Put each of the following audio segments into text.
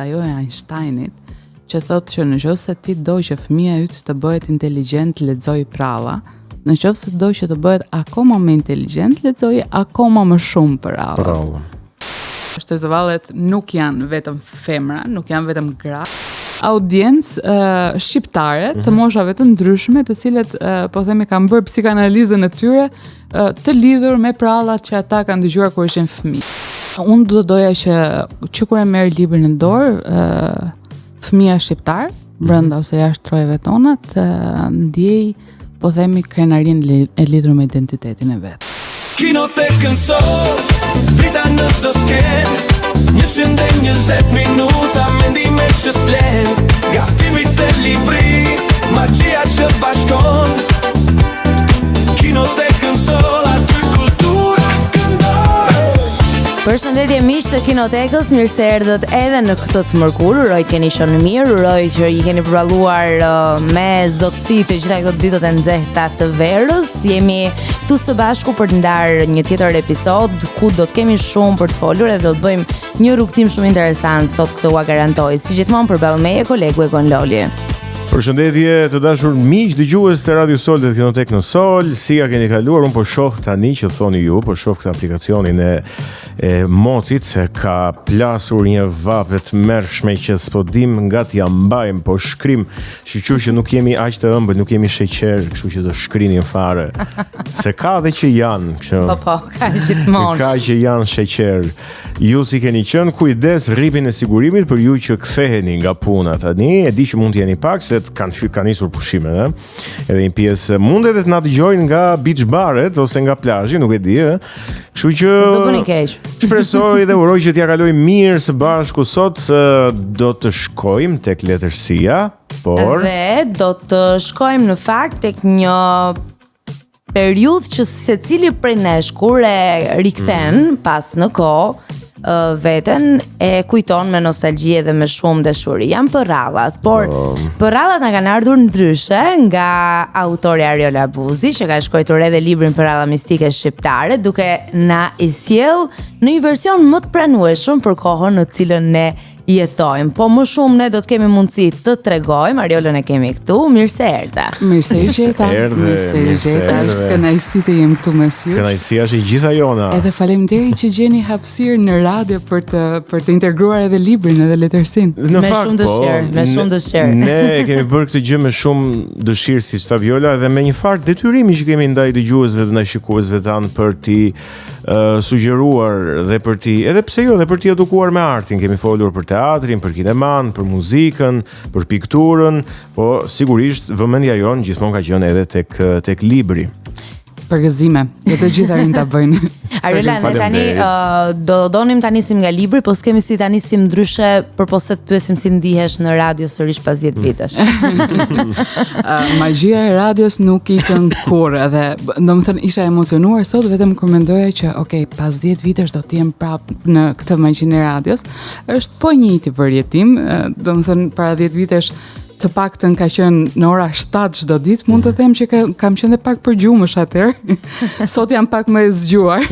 ajo e Einsteinit, që thotë që nëse ti do që fëmia yt të bëhet inteligjent, lexoj pralla. Nëse do që të bëhet akoma më inteligjent, lexoj akoma më shumë pralla. Shtëzëvallet nuk janë vetëm femra, nuk janë vetëm gra. Audiencë shqiptare të moshave të ndryshme, të cilët po themi kanë bërë psikanalizën e tyre të lidhur me prallat që ata kanë dëgjuar kur ishin fëmijë. Unë do doja që kur e merr librin në dorë, fëmia shqiptar, brenda ose jashtë trojeve tona, të ndjej, po themi, krenarin e lidhur me identitetin e vet. Kinotekën sot, drita në çdo skenë, 120 minuta mendime që s'flen, nga filmit e libri, magjia që bashkon. Kinotekën sot, aty kultura këndon. Përshëndetje miq të Kinotekës, mirë se erdhët edhe në këtë të mërkur. Uroj të keni qenë mirë, uroj që i keni përballuar me zotësi të gjitha këto ditët e nxehta të verës. Jemi tu së bashku për të ndarë një tjetër episod ku do të kemi shumë për të folur dhe do të bëjmë një rrugtim shumë interesant sot, këtë ua garantoj. Si gjithmonë përballë meje kolegu Egon Loli. Përshëndetje të dashur miq dëgjues të Radio Sol dhe Kinotek në Sol, si ja keni kaluar? Unë po shoh tani që thoni ju, po shoh këtë aplikacionin e motit se ka plasur një vapë të mërshme që s'po dim nga t'ja mbajmë, po shkrim, shqyqyr që nuk jemi aq të ëmbël, nuk jemi sheqer, kështu që të shkrinin fare. Se ka dhe që janë, kështu. Po, ka gjithmonë. Ka që janë sheqer. Ju si keni qenë, kujdes rripin e sigurimit për ju që ktheheni nga puna tani, e di që mund të jeni pak se kanë nisur pushimet, edhe një pjesë mund edhe të na dëgjojnë nga beach baret ose nga plazhi, nuk e di, Kështu që s'do bëni keq. Shpresoj dhe uroj që t'ja kalojmë mirë së bashku sot. Do të shkojmë tek letërsia, por dhe do të shkojmë në fakt tek një periudhë që secili prej nesh kur e rikthen pas në kohë veten e kujton me nostalgji dhe me shumë dashuri. Janë përrallat, por përrallat na kanë ardhur ndryshe nga autori Ariol Abuzi, që ka shkruar edhe librin Përralla mistike shqiptare, duke na i sjell në një version më të pranueshëm për kohën në cilën ne jetojmë. Po më shumë ne do të kemi mundësi të tregojmë. Ariolën e kemi këtu. Mirë se erdha. Mirë se u gjeta. Mirë se u gjeta. Është kënaqësi të jem këtu mes jush. Kënaqësia është e gjitha jona. Edhe faleminderit që gjeni hapësirë në radio për të integruar edhe librin edhe letërsinë. Me shumë dëshirë, me shumë dëshirë. Ne kemi bërë këtë gjë me shumë dëshirë siç ta Viola dhe me një farë detyrimi që kemi ndaj dëgjuesve dhe ndaj shikuesve tanë për t'i sugjeruar dhe për t'i, edhe pse jo, dhe për t'i edukuar me artin. Kemi folur për teatrin, për kineman, për muzikën, për pikturën, po sigurisht vëmendja jonë gjithmonë ka qenë edhe tek libri. Përgëzime, dhe të gjitha rinë ta bëjnë. Ariola, ne tani do donim ta nisim nga libri, po s'kemi si ta nisim ndryshe përposa të pyesim si ndihesh në radio sërish pas 10 vitesh. Magjia e radios nuk ikën kurrë, edhe domethënë isha emocionuar sot vetëm kur mendoja që pas 10 vitesh do të jem prap në këtë magjinë e radios. Është po njëjti përjetim, domethënë para 10 vitesh të paktën ka qenë në ora 7 çdo ditë, mund të them që kam qenë dhe pak përgjumësh atëherë. Sot jam pak më e zgjuar.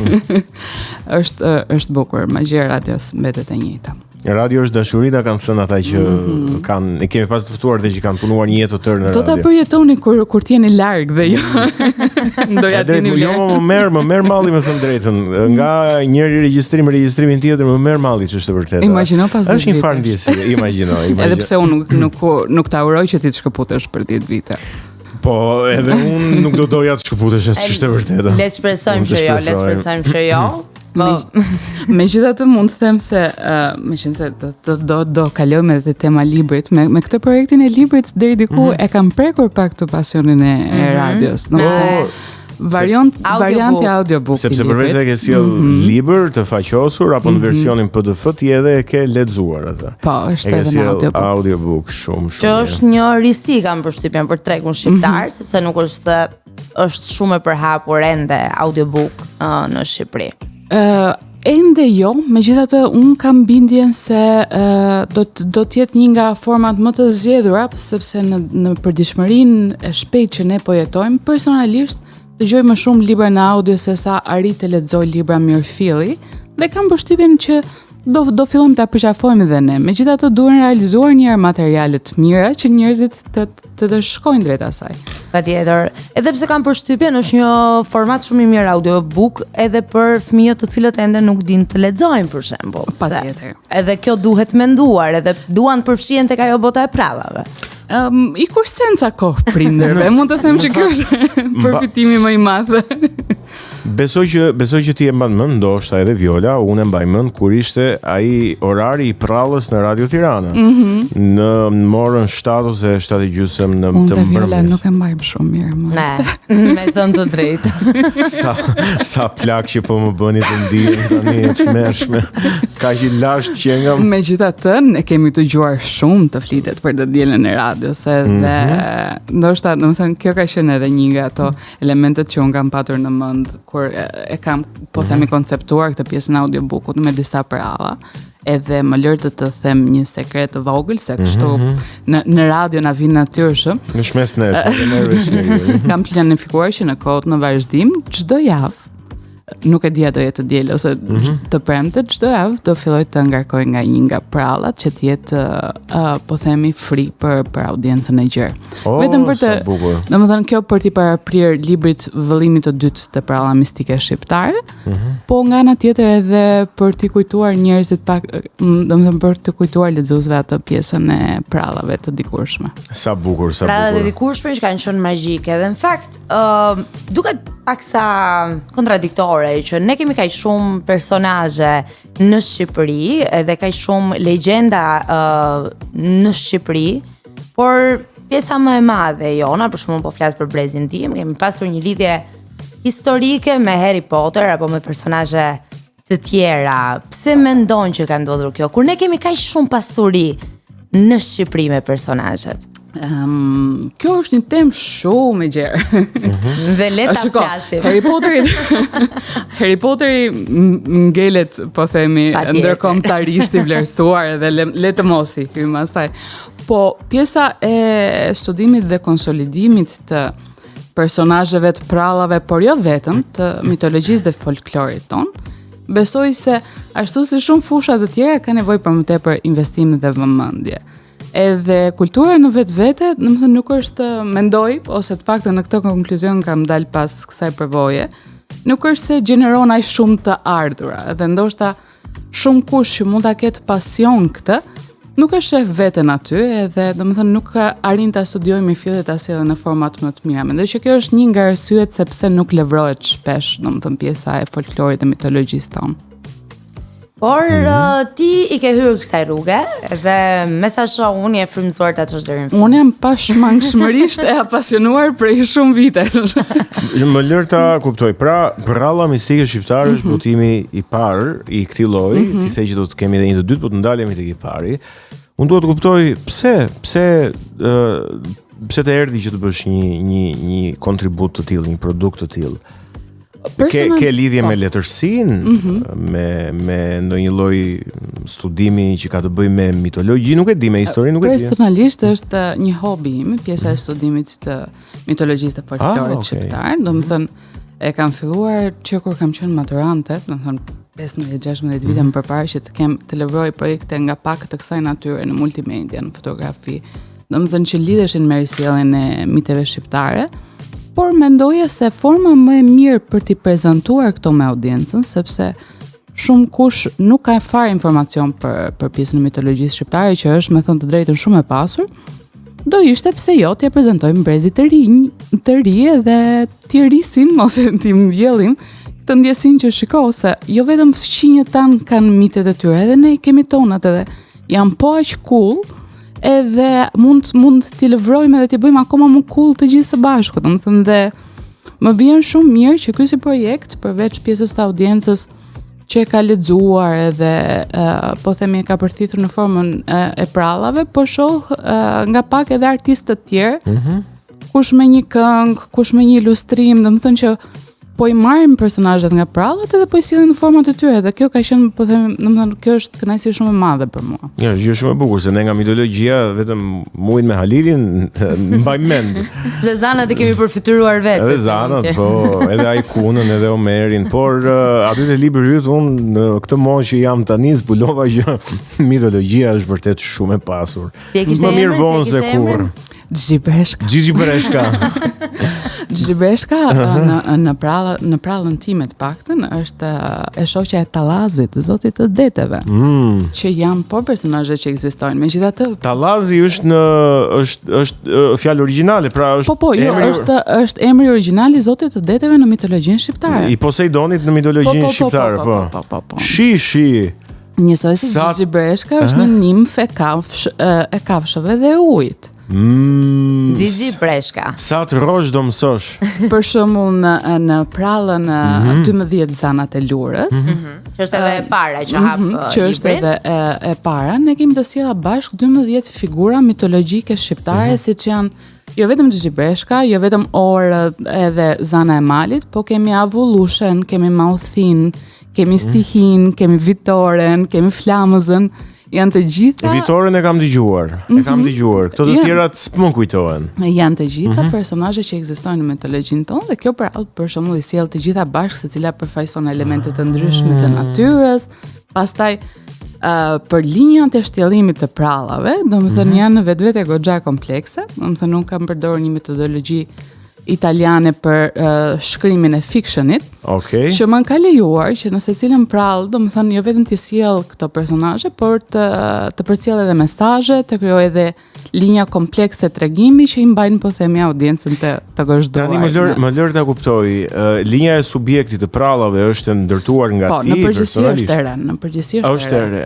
Është bukur, magjia e radios mbetet e njëjta. Radio është dashurita, kanë thënë ata që ne kemi pas të ftuar dhe që kanë punuar një jetë të tërë në radio. Do ta përjetoni kur t'jeni larg dhe jo. Doja t'jeni larg. Jo, më merr malli, me thënë drejtën. Nga njëri regjistrimin tjetër më merr malli, ç'është e vërtetë. Imagjino pas 10 vitesh. Është një farë ndjesi, imagjino. Edhe pse unë nuk ta uroj që ti të shkëputesh për 10 vite. Po, edhe unë nuk do doja të shkëputesh, ç'është e vërtetë. Le të shpresojmë që jo, Megjithatë mund të them se meqense do kalojmë edhe te tema librit, me këtë projektin e librit deri diku e kam prekur pak të pasionin e radios. Varianti audiobook. Sepse përveç se ke sjell libër të faqosur apo në versionin PDF ti edhe e ke lexuar atë. Po, është edhe në audiobook shumë. Që është një risi kam përshtypjen për tregun shqiptar, sepse nuk është shumë e përhapur ende audiobook në Shqipëri. Ende jo, megjithatë unë kam bindjen se do të jetë një nga format më të zgjedhura, sepse në përditshmërinë e shpejtë që ne po jetojmë, personalisht dëgjoj më shumë libra në audio se sa arrit të lexoj libra mirëfilli, dhe kam përshtypjen që do fillojmë ta përqafojmë edhe ne. Megjithatë duhen realizuar një herë materiale të mira që njerëzit të shkojnë drejt asaj. Patjetër. Edhe pse kam përshtypjen është një format shumë i mirë audiobook edhe për fëmijët të cilët ende nuk dinë të lexojnë për shembull. Patjetër. Edhe kjo duhet menduar, edhe duan të përfshihen tek ajo bota e prallave. I kursen ca kohë prindërve, mund të them që kjo është përfitimi më i madh. Besoj që ti e mban mend, ndoshta edhe Viola, unë e mbaj mend kur ishte ai orari i prallës në Radio Tirana. Në orën 7 ose 7:30 në Unë të dhe Viola mbrëmjes. nuk e mbajmë shumë mirë më. Ne, me thënë të drejtë. Sa plak që po më bëni të ndihem tani të mërshme. Ka që lasht që nga... Megjithatë, ne kemi të gjuar shumë të flitet për të dielën e radios, edhe ndoshta, domethënë, kjo ka qenë edhe një nga ato elementet që unë kam patur në mend kur e kam, po themi, konceptuar këtë pjesën e audiobookut me disa pralla. Edhe më lër të them një sekret të vogël se kështu në radio na vjen natyrshëm. Në shmes nesh, Kam planifikuar që në kohët në vazhdim çdo javë, nuk e dia do jetë të diel ose të premte, çdo javë do filloj të ngarkoj nga një nga prallat që të jetë po themi free për audiencën e gjerë. Vetëm për të, domethënë kjo për t'i paraprir librit Vëllimi të dytë të pralla mistike shqiptare, po nga ana tjetër edhe për t'i kujtuar njerëzit pak, domethënë për të kujtuar lexuesve atë pjesën e prallave të dikurshme. Sa bukur, sa bukur. Prallat e dikurshme që kanë qenë magjike dhe në fakt duket paksa kontradiktore që ne kemi kaq shumë personazhe në Shqipëri edhe kaq shumë legjenda në Shqipëri, por pjesa më e madhe jona, për shembull po flas për brezin tim, kemi pasur një lidhje historike me Harry Potter apo me personazhe të tjera. Pse mendon që ka ndodhur kjo? Kur ne kemi kaq shumë pasuri në Shqipëri me personazhet. Kjo është një temë shumë e gjerë. Dhe le ta flasim. Harry Potteri ngelet, po themi, ndërkombëtarisht i vlerësuar edhe le të mosi hym asaj. Po pjesa e studimit dhe konsolidimit të personazheve të prallave, por jo vetëm të mitologjisë dhe folklorit ton, besoj se ashtu si shumë fusha të tjera ka nevojë për më tepër investim dhe vëmendje. Edhe kultura në vetvete, domethënë nuk është, mendoj, ose të paktën në këtë konkluzion kam dalë pas kësaj përvoje, nuk është se gjeneron aq shumë të ardhura, dhe ndoshta shumë kush që mund ta ketë pasion këtë, nuk e sheh veten aty, edhe domethënë nuk arrin ta studiojë mirë fillet ta sjellë në format më të mira. Mendoj që kjo është një nga arsyet sepse nuk levrohet shpesh, domethënë pjesa e folklorit dhe mitologjisë tonë. Por ti i ke hyrë kësaj rruge dhe me sa shoh unë e frymëzuar ta çosh deri në fund. Unë jam pashmangshmërisht e apasionuar prej shumë vitesh. Më lër ta kuptoj. Pra, pralla mistike shqiptare është botimi i parë i këtij lloji. Ti the që do të kemi edhe një të dytë, po të ndalemi tek i pari. Unë duhet të kuptoj pse të erdhi që të bësh një kontribut të tillë, një produkt të tillë. Ke lidhje me letërsinë, me ndonjë lloj studimi që ka të bëjë me mitologji, nuk e di, me histori nuk e di. Personalisht është një hobi im, pjesa e studimit të mitologjisë dhe folklorit shqiptar. Domethënë e kam filluar që kur kam qenë maturante, domethënë 15-16 vite më përpara që të levroj projekte nga pak të kësaj natyre në multimedia, në fotografi. Domethënë që lidheshin me risjelljen e miteve shqiptare. Por mendoja se forma më e mirë për t'i prezantuar këto me audiencën, sepse shumë kush nuk ka fare informacion për pjesën e mitologjisë shqiptare, që është, me thënë të drejtën, shumë e pasur, do ishte pse jo t'ja prezantojmë brezit të ri dhe t'i rrisim ose t'i mbjellim këtë ndjesin që shiko, se jo vetëm fqinjët tanë kanë mitet e tyre, edhe ne i kemi tonat edhe janë po aq cool, edhe mund t'i lëvrojmë edhe t'i bëjmë akoma më cool të gjithë së bashku, domethënë, dhe më vjen shumë mirë që ky si projekt, përveç pjesës të audiencës që e ka lexuar edhe po themi e ka përthithur në formën e prallave, po shoh nga pak edhe artistë të tjerë, kush me një këngë, kush me një ilustrim, domethënë që po i marrin personazhet nga prallat edhe po i sillin në format e tyre dhe kjo ka qenë, po them, domethënë kjo është kënaqësi shumë e madhe për mua. Ja, është gjë shumë e bukur se ne nga mitologjia vetëm muin me Halilin mbaj mend. Zezanat e kemi përfituar vetë. Edhe Zanat, po, edhe Ajkunën, edhe Omerin, por aty te libri yt unë në këtë moshë që jam tani zbulova që mitologjia është vërtet shumë e pasur. Më mirë vonë se kurrë. Gjigji Breshka. Gjigji Breshka në prallën time të paktën është e shoqja e Tallazit, zotit të deteve. Që janë po personazhe që ekzistojnë. Megjithatë, Tallazi është fjalë origjinale, pra është është emri origjinal i zotit të deteve në mitologjinë shqiptare. I Poseidonit në mitologjinë shqiptare, po. Shi. Njësoj si Gjigji Breshka është një nimf e kafshëve dhe e ujit. Gjigji Breshka. Sa të rrosh do mësosh. Për shembull në prallën 12 zanat e lurës, që është edhe e para që hap që është edhe e para, ne kemi të sjella bashk 12 figura mitologjike shqiptare, siç janë jo vetëm Gjigji Breshka, jo vetëm Orët edhe Zana e Malit, po kemi Avullushen, kemi Mauthin, kemi Stihin, kemi Vitoren, kemi Flamëzën. Janë të gjitha. Vitoren e kam dëgjuar. Këto të tjerat s'më kujtohen. Janë të gjitha personazhe që ekzistojnë në mitologjinë tonë dhe kjo për shembull i sjell të gjitha bashkë, secila përfaqëson elemente të ndryshme të natyrës. Pastaj për linjat e shtjellimit të prallave, domethënë janë në vetvete goxha komplekse, domethënë unë kam përdorur një metodologji italiane për shkrimin e fictionit, që më ka lejuar që në secilën prallë, domethënë jo vetëm të sjell këto personazhe, por të përcjell edhe mesazhe, të krijoj edhe linja komplekse tregimi që i mbajnë po themi audiencën të gozhduar. Tani më lër ta kuptoj, linja e subjektit të prallave është ndërtuar nga ti personalisht. Në përgjithësi është e re.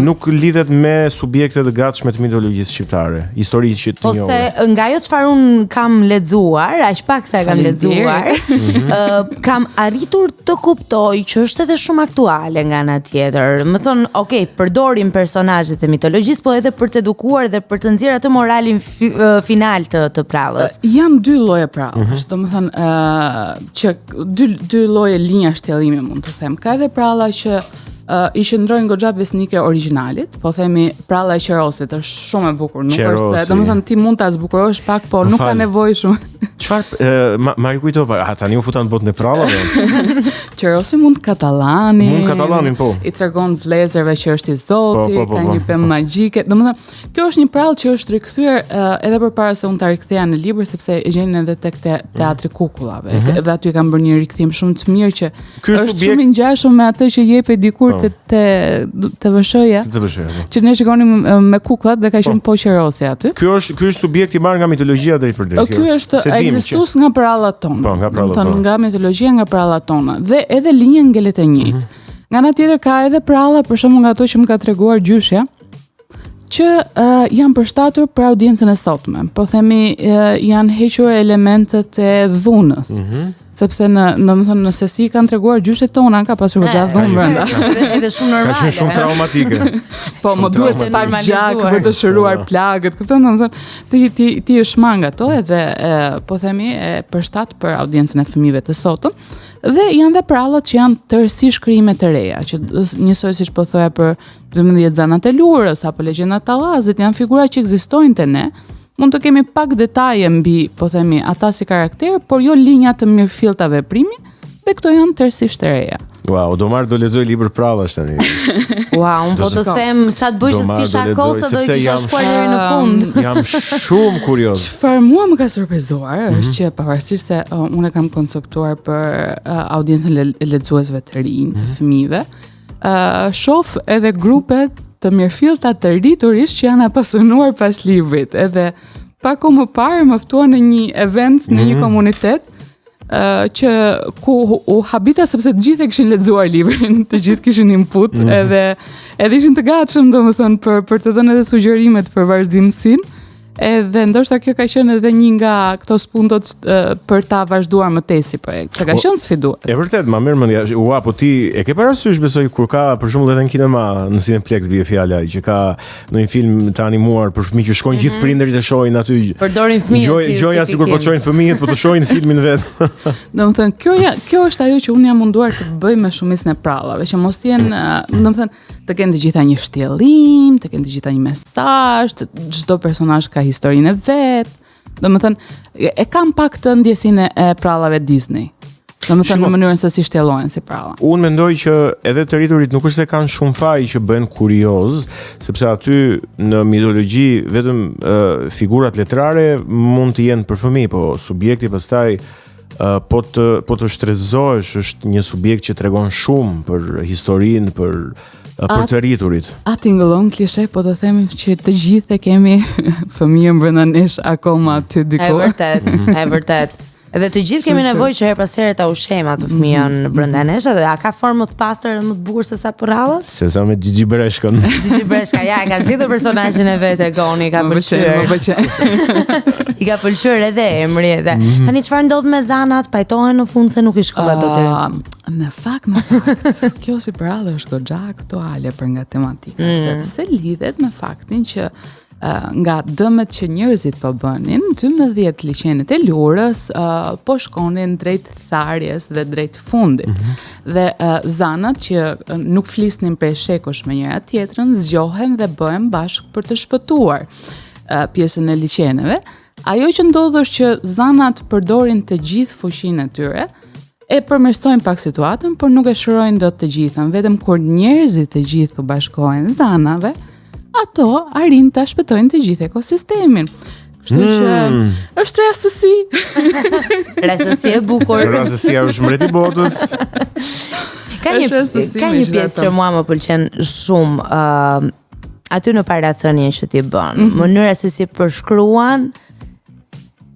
Nuk lidhet me subjekte të gatshme të mitologjisë shqiptare, histori që të njohur. Ose nga ajo çfarë un kam lexuar, aq pak sa e kam lexuar, kam arritur të kuptoj që është edhe shumë aktuale nga ana tjetër. Më thon, përdorim personazhet e mitologjisë, po edhe për të edukuar dhe për të nxjerrë atë moralin final të prallës. Janë dy lloje prallësh, domethënë që dy lloje linja shtjellimi mund të them. Ka edhe pralla që i qëndrojnë goxha besnike originalit, po themi pralla e qerosit është shumë e bukur, nuk është se, domethënë ti mund ta zbukurosh pak, po nuk ka nevojë shumë. Çfarë ma kujto pak, tani u futan botën e prallave. Qerosi mund Katalanin, po. I tregon vlezërve që është i Zotit, ka një pemë magjike. Domethënë, kjo është një prallë që është rikthyer edhe përpara se unë ta riktheja në libër, sepse e gjen edhe tek teatri kukullave. Edhe aty kanë bërë një rikthim shumë të mirë që është shumë i ngjashëm me atë që jepet dikur te vëshëja. Që ne shikonim me kukullat dhe ka qenë po qerosi aty. Ky është subjekt i marrë nga mitologjia deri për deri. Ky është ekzistues nga prallat tona. Po, nga prallat tona. Nga mitologjia, nga prallat tona. Dhe edhe linja ngelet e njëjtë. Nga ana tjetër ka edhe pralla, për shembull nga ato që më ka treguar gjyshja, që janë përshtatur për audiencën e sotme. Po themi janë hequr elementet e dhunës. Sepse domethënë nëse si kanë treguar gjyshet tona ka pasur goxha dhunë brenda. Edhe shumë normale. Ka qenë shumë traumatike. Po më duhet të gjak për të shëruar plagët, kupton, domethënë ti je shmang ato edhe po themi e përshtat për audiencën e fëmijëve të sotëm. Dhe janë dhe prallat që janë tërësisht krijime të reja, që njësoj siç po thoya për 12 zanat e lurës apo legjenda e Tallazit, janë figura që ekzistojnë te ne. Mund të kemi pak detaje mbi, po themi, ata si karakter, por jo linja të mirëfillta veprimi, dhe këto janë tërësisht të reja. Wow, do marr do lexoj libër prallash tani. Unë po të them çfarë bëj që s'kisha kohë se do kisha shkuar deri në fund. Jam shumë kurioz. Çfarë mua më ka surprizuar është që pavarësisht se unë kam konceptuar për audiencën e lexuesve të rinj, të fëmijëve, shoh edhe grupet të mirëfillta të rriturish që janë apasionuar pas librit. Edhe pak kohë më parë më ftuan në një event në një komunitet që ku u habita sepse të gjithë e kishin lexuar librin, të gjithë kishin input, edhe ishin të gatshëm domethënë për të dhënë edhe sugjerimet për vazhdimsinë. Edhe ndoshta kjo ka qenë edhe një nga këto spuntot për ta vazhduar më tej si projekt. Se ka qenë sfidues. E vërtet, ma mirë mendja. Ua, po ti e ke parasysh besoj kur ka për shembull edhe në kinema, në Cineplex bie fjala që ka ndonjë film të animuar për fëmijë që shkojnë gjithë prindërit e shohin aty. Përdorin fëmijët. Gjoja sikur po çojnë fëmijët, po të shohin filmin vet. Domethënë kjo është ajo që unë jam munduar të bëj me shumicën e prallave, që mos jenë, domethënë të kenë të gjitha një shtjellim, të kenë të gjitha një mesazh, çdo personazh ka historinë e vet. Domethënë e kam pak të ndjesinë e prallave Disney. Domethënë në mënyrën se si shtjellohen si pralla. Unë mendoj që edhe të rriturit nuk është se kanë shumë faj që bëhen kurioz, sepse aty në mitologji vetëm figurat letrare mund të jenë për fëmijë, po subjekti pastaj po të shtrezohesh është një subjekt që tregon shumë për historinë, për të rriturit. A tingëllon klishe, po të themi që të gjithë kemi fëmijën brenda nesh akoma aty diku. E vërtet. Edhe të gjithë kemi nevojë që her pas here ta ushqejmë atë fëmijën brenda nesh, edhe a ka formë më të pastër dhe më të bukur se sa prallat? Se sa me Gigi Breshkën. Gigi Breshka, ja, e ka zgjedhur personazhin e vet e Goni, ka pëlqyer. Më pëlqen. I ka pëlqyer edhe emri edhe. Tani çfarë ndodh me zanat? Pajtohen në fund se nuk i shkolla dot. Në fakt, kjo si prallë është goxha aktuale për nga tematika, sepse lidhet me faktin që nga dëmet që njerëzit po bënin, 12 liçenet e lurës po shkonin drejt tharjes dhe drejt fundit. Dhe zanat që nuk flisnin prej shekush me njëra tjetrën, zgjohen dhe bëhen bashkë për të shpëtuar pjesën e liçeneve. Ajo që ndodh është që zanat përdorin të gjithë fuqinë e tyre, e përmirësojnë pak situatën, por nuk e shërojnë dot të gjithën. Vetëm kur njerëzit të gjithë u bashkohen zanave, ato arrin ta shpëtojnë të gjithë ekosistemin. Kështu që është rastësi. Rastësi e bukur. Rastësia është mbreti i botës. Ka një pjesë që mua më pëlqen shumë aty në parathënien që ti bën. Mënyra se si përshkruan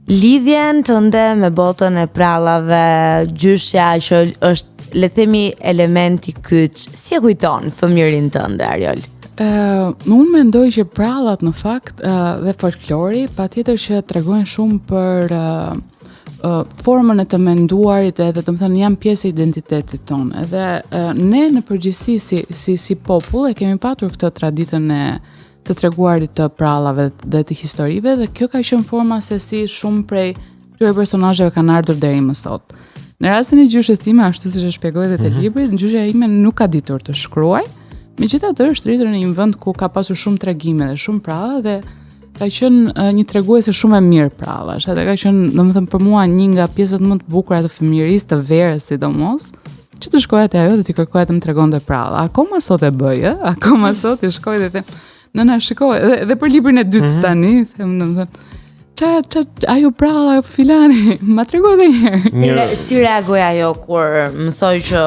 lidhjen tënde me botën e prallave, gjyshja që është, le të themi, elementi kyç. Si e kujton fëmijërin tënde, Ariol? Unë mendoj që prallat në fakt dhe folklori patjetër që tregojnë shumë për formën e të menduarit edhe të më thënë janë pjesë e identitetit tonë. Edhe ne në përgjithësi si popull e kemi patur këtë traditën e të treguarit të prallave dhe të historive, dhe kjo ka qenë forma se si shumë prej këtyre personazheve kanë ardhur deri më sot. Në rastin e gjyshës time, ashtu siç e shpjegoj edhe te libri, gjyshja ime nuk ka ditur të shkruaj. Megjithatë është rritur në një vend ku ka pasur shumë tregime dhe shumë pralla dhe ka qenë një treguese shumë e mirë prallash. Edhe ka qenë, domethënë për mua, një nga pjesët më të bukura të fëmijërisë, të verës sidomos, që të shkoja te ajo dhe t'i kërkoja të më tregonte pralla. Akoma sot e bëj, akoma sot i shkoj dhe them, nëna shikoj, edhe për librin e dytë tani, them domethënë, ajo pralla filani, ma trego dhe njerë. Si reagoj ajo kur mësoj që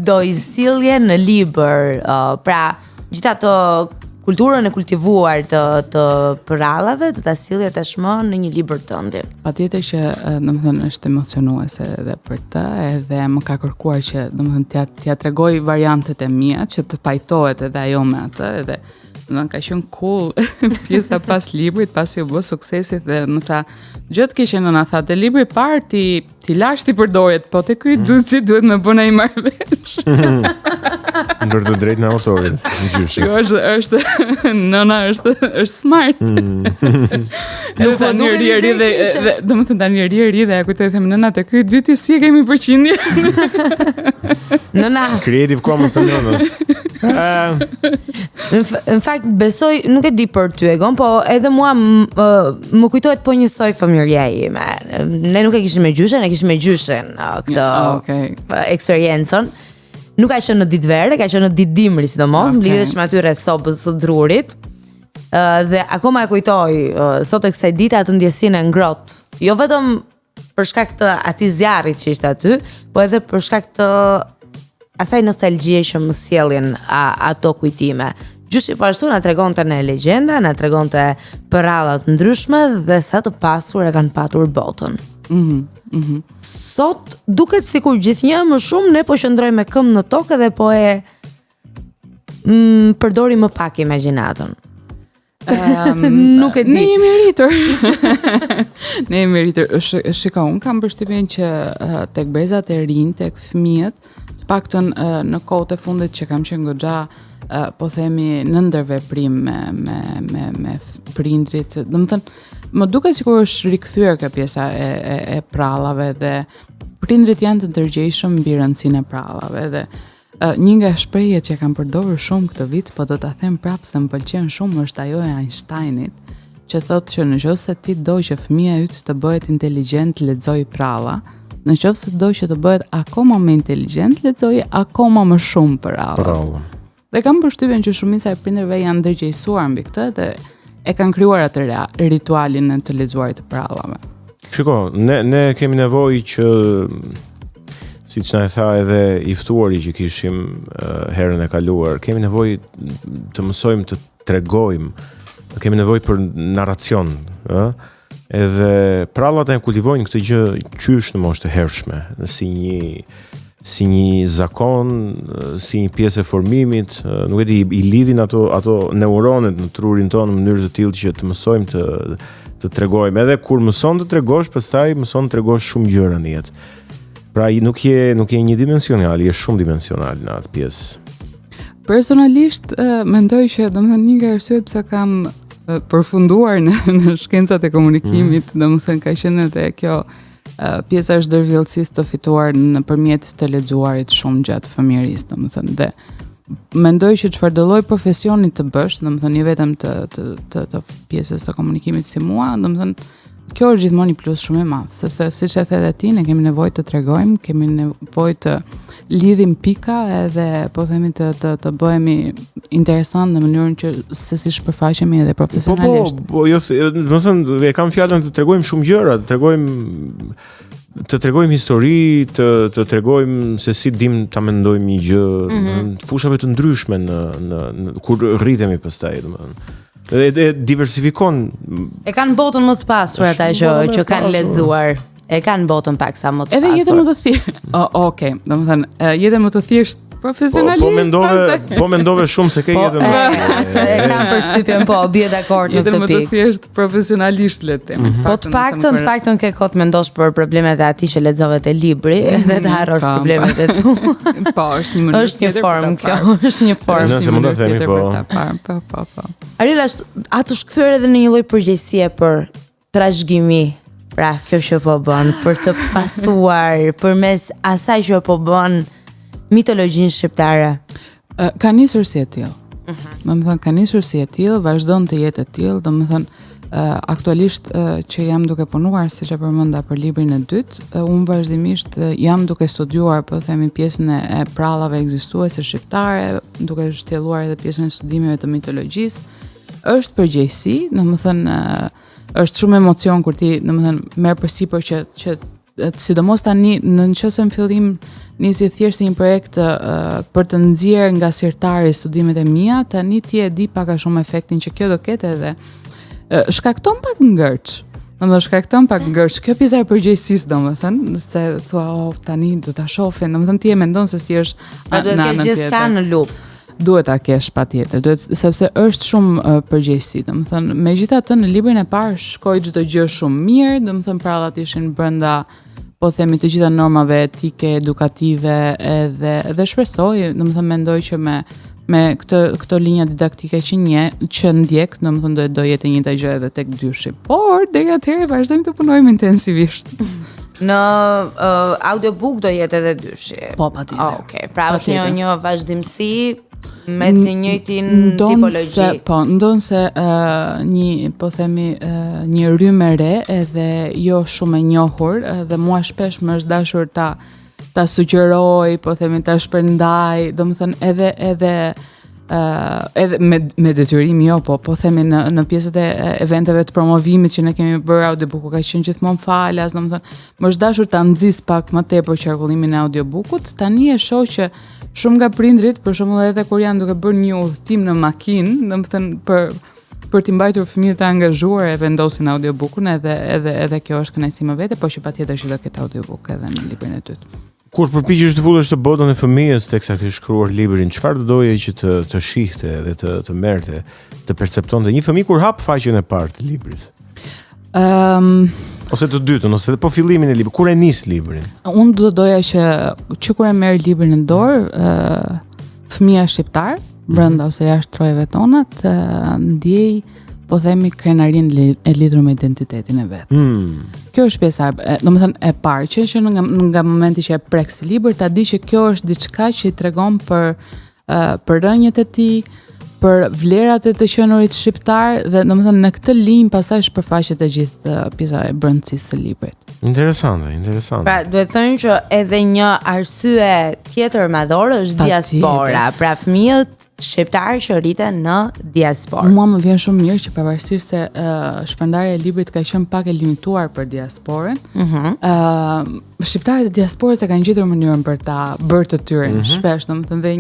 do i sillje në libër, pra gjitha të kulturën e kultivuar të prallave, të ta sillje tashmë në një libër tëndin. Patjetër që domethënë është emocionuese edhe për të, edhe më ka kërkuar që domethënë t'ja tregoj variantet e mia që të pajtohet edhe ajo me atë, edhe ka qenë cool pjesa pas librit, pasi u bë suksesit dhe më tha, gjët kishe nëna, tha, te libri parë ti lash ti përdoret, po te ky dytë duhet me bëna i marrëvesh. Ndër të drejtë në autorit, në gjyshës. Është nëna është smart. Nuk po nuk e ri dhe domethënë tani ri dhe ja kujtoj them nëna te ky dyti si e kemi përqindje. Nëna. Creative Commons të nënës. Në fakt besoj, nuk e di për ty Egon, po edhe mua më kujtohet po njësoj fëmijëria ime. Ne nuk e kishim me gjyshen, e kishim me gjyshen këtë eksperiencën. Nuk ka qenë në ditë vere, ka qenë në ditë dimri sidomos, mblidhesh me aty rreth sobës së drurit. Dhe akoma e kujtoj sot e kësaj dite atë ndjesinë e ngrohtë. Jo vetëm për shkak të atij zjarrit që ishte aty, po edhe për shkak të asaj nostalgjie që më sjellin ato kujtime. Gjyshi po ashtu na tregonte në legjenda, na tregonte për rralla të ndryshme dhe sa të pasur e kanë patur botën. Sot duket sikur gjithnjë më shumë ne po qëndrojmë me këmbë në tokë dhe po e përdorim më pak imagjinatën. Nuk e di. Ne jemi rritur. Ne jemi rritur. Shiko, unë kam përshtypjen që tek brezat e rinj, tek fëmijët, të paktën në kohët e fundit që kam qenë goxha, po themi në ndërveprim me prindrit. Domethënë, më duket sikur është rikthyer kjo pjesa e prallave dhe prindrit janë të ndërgjegjshëm mbi rëndësinë e prallave dhe një nga shprehjet që kam përdorur shumë këtë vit, po do ta them prapë se më pëlqen shumë, është ajo e Einsteinit, që thotë që nëse ti do që fëmia yt të bëhet inteligjent, lexoj pralla. Nëse do që të bëhet akoma më inteligjent, lexoj akoma më shumë pralla. Dhe kam përshtypjen që shumica e prindërve janë ndërgjegjësuar mbi këtë dhe e kanë krijuar atë ritualin e të lexuarit të prallave. Shiko, ne kemi nevojë që siç na e tha edhe i ftuari që kishim herën e kaluar, kemi nevojë të mësojmë të tregojmë, kemi nevojë për narracion, ëh? Edhe prallat e kultivojnë këtë gjë qysh në moshë të hershme, si një zakon, si një pjesë e formimit, nuk e di, i lidhin ato neuronet në trurin tonë në mënyrë të tillë që të mësojmë të tregojmë. Edhe kur mëson të tregosh, pastaj mëson të tregosh shumë gjëra në jetë. Pra nuk je një dimensional, je shumë dimensional në atë pjesë. Personalisht mendoj që domethënë një nga arsyet pse kam përfunduar në shkencat e komunikimit, domethënë ka qenë edhe kjo pjesa e zhdërvillësisë të fituar nëpërmjet të lexuarit shumë gjatë fëmijërisë, domethënë dhe mendoj që çfarëdo lloj profesioni të bësh, domethënë jo vetëm të pjesës së komunikimit si mua, domethënë kjo është gjithmonë një plus shumë i madh, sepse siç e the edhe ti, ne kemi nevojë të tregojmë, kemi nevojë të lidhim pika edhe po themi të bëhemi interesant në mënyrën që se si shpërfaqemi edhe profesionalisht. Po, jo, domethënë e kam fjalën të tregojmë shumë gjëra, të tregojmë histori, të tregojmë se si dim ta mendojmë një gjë në fushave të ndryshme në kur rritemi pastaj, domethënë. Dhe diversifikon. E kanë botën më të pasur ata që kanë lexuar. E kanë botën paksa më të pasur. Edhe jetën më të thjeshtë. Okej, domethënë, jetën më të thjeshtë profesionalisht. Po mendove shumë se ke jetën më të thjeshtë. E kanë përshtypjen po, bie dakord në këtë pikë. Jetën më të thjeshtë profesionalisht le të themi. Po të paktën ke kohë të mendosh për problemet e atij që lexove te libri dhe të harrosh problemet e tu. Po, është një mënyrë. Është një formë kjo, është një formë. Nëse mund ta themi po. Po. Arila, a të shkthyer edhe në një lloj përgjegjësie për trashëgimi, pra kjo që po bën, për të pasuar përmes asaj që po bën mitologjinë shqiptare. Ka nisur si e tillë. Domethënë ka nisur si e tillë, vazhdon të jetë e tillë, domethënë aktualisht që jam duke punuar siç e përmenda për librin e dytë, unë vazhdimisht jam duke studiuar, po themi, pjesën e prallave ekzistuese shqiptare, duke shtjelluar edhe pjesën e studimeve të mitologjisë. Është përgjegjësi, domethënë është shumë emocion kur ti domethënë merr përsipër që sidomos tani nëse në fillim nisi thjesht një projekt për të nxjerrë nga sirtari studimet e mia, tani ti e di pak a shumë efektin që kjo do ketë edhe shkakton pak ngërç. Domethënë shkakton pak ngërç. Kjo pjesa e përgjegjësisë domethënë, se thua tani do ta shohin, domethënë ti e mendon se si është pra duhet të kesh gjithçka në lup. Duhet ta kesh patjetër, sepse është shumë përgjegjësi, domethënë megjithatë në librin e parë shkoi çdo gjë shumë mirë, domethënë prallat ishin brenda, po themi, të gjitha normave etike, edukative edhe shpresoj, domethënë mendoj që me këto linja didaktike që ndjek, domethënë do jetë e njëjta gjë edhe tek dyshi. Por deri atëherë vazhdojmë të punojmë intensivisht. Në audiobook do jetë edhe dyshi. Po, patjetër. Okej, pra është një vazhdimsi me të njëjtin tipologji. Ndonse po themi një rrymë e re edhe jo shumë e njohur dhe mua shpesh më është dashur ta sugjeroj, po themi ta shpërndaj, domethënë edhe me detyrim jo, po themi në pjesët e eventeve të promovimit që ne kemi bërë, audiobooku ka qenë gjithmonë falas, domethënë më është dashur ta nxis pak më tepër qarkullimin e audiobookut. Tani e shoh që shumë nga prindrit, për shembull edhe kur janë duke bërë një udhëtim në makinë, domethënë për t'i mbajtur fëmijët e angazhuar e vendosin audiobookun edhe kjo është kënaqësi më vete, po që patjetër që do ketë audiobook edhe në librin e dytë. Kur përpiqesh të futesh të botën e fëmijës teksa ke shkruar librin, çfarë do doje që të shihte dhe të merrte, të perceptonte një fëmijë kur hap faqen e parë të librit? Ose të dytën, ose po fillimin e librit, kur e nis librin? Unë do doja që kur e merr librin në dorë, fëmia shqiptar, brenda ose jashtë trojeve tona, të ndjej, po themi, krenarin e lidhur me identitetin e vet. Kjo është pjesa, domethënë e parë që nga momenti që e prek si libër, ta di që kjo është diçka që i tregon për rënjët e tij, për vlerat e të qenurit shqiptar dhe domethënë në këtë linjë pastaj shpërfaqet e gjithë pjesa e brendësisë së librit. Interesante. Pra, duhet të thënë që edhe një arsye tjetër madhore është diaspora. Pra, fëmijët shqiptarë që rriten në diasporë. Mua më vjen shumë mirë që pavarësisht se shpërndarja e librit ka qenë pak e limituar për diasporën, shqiptarët e diasporës e kanë gjetur mënyrën për ta bërë të tyre shpesh, domethënë dhe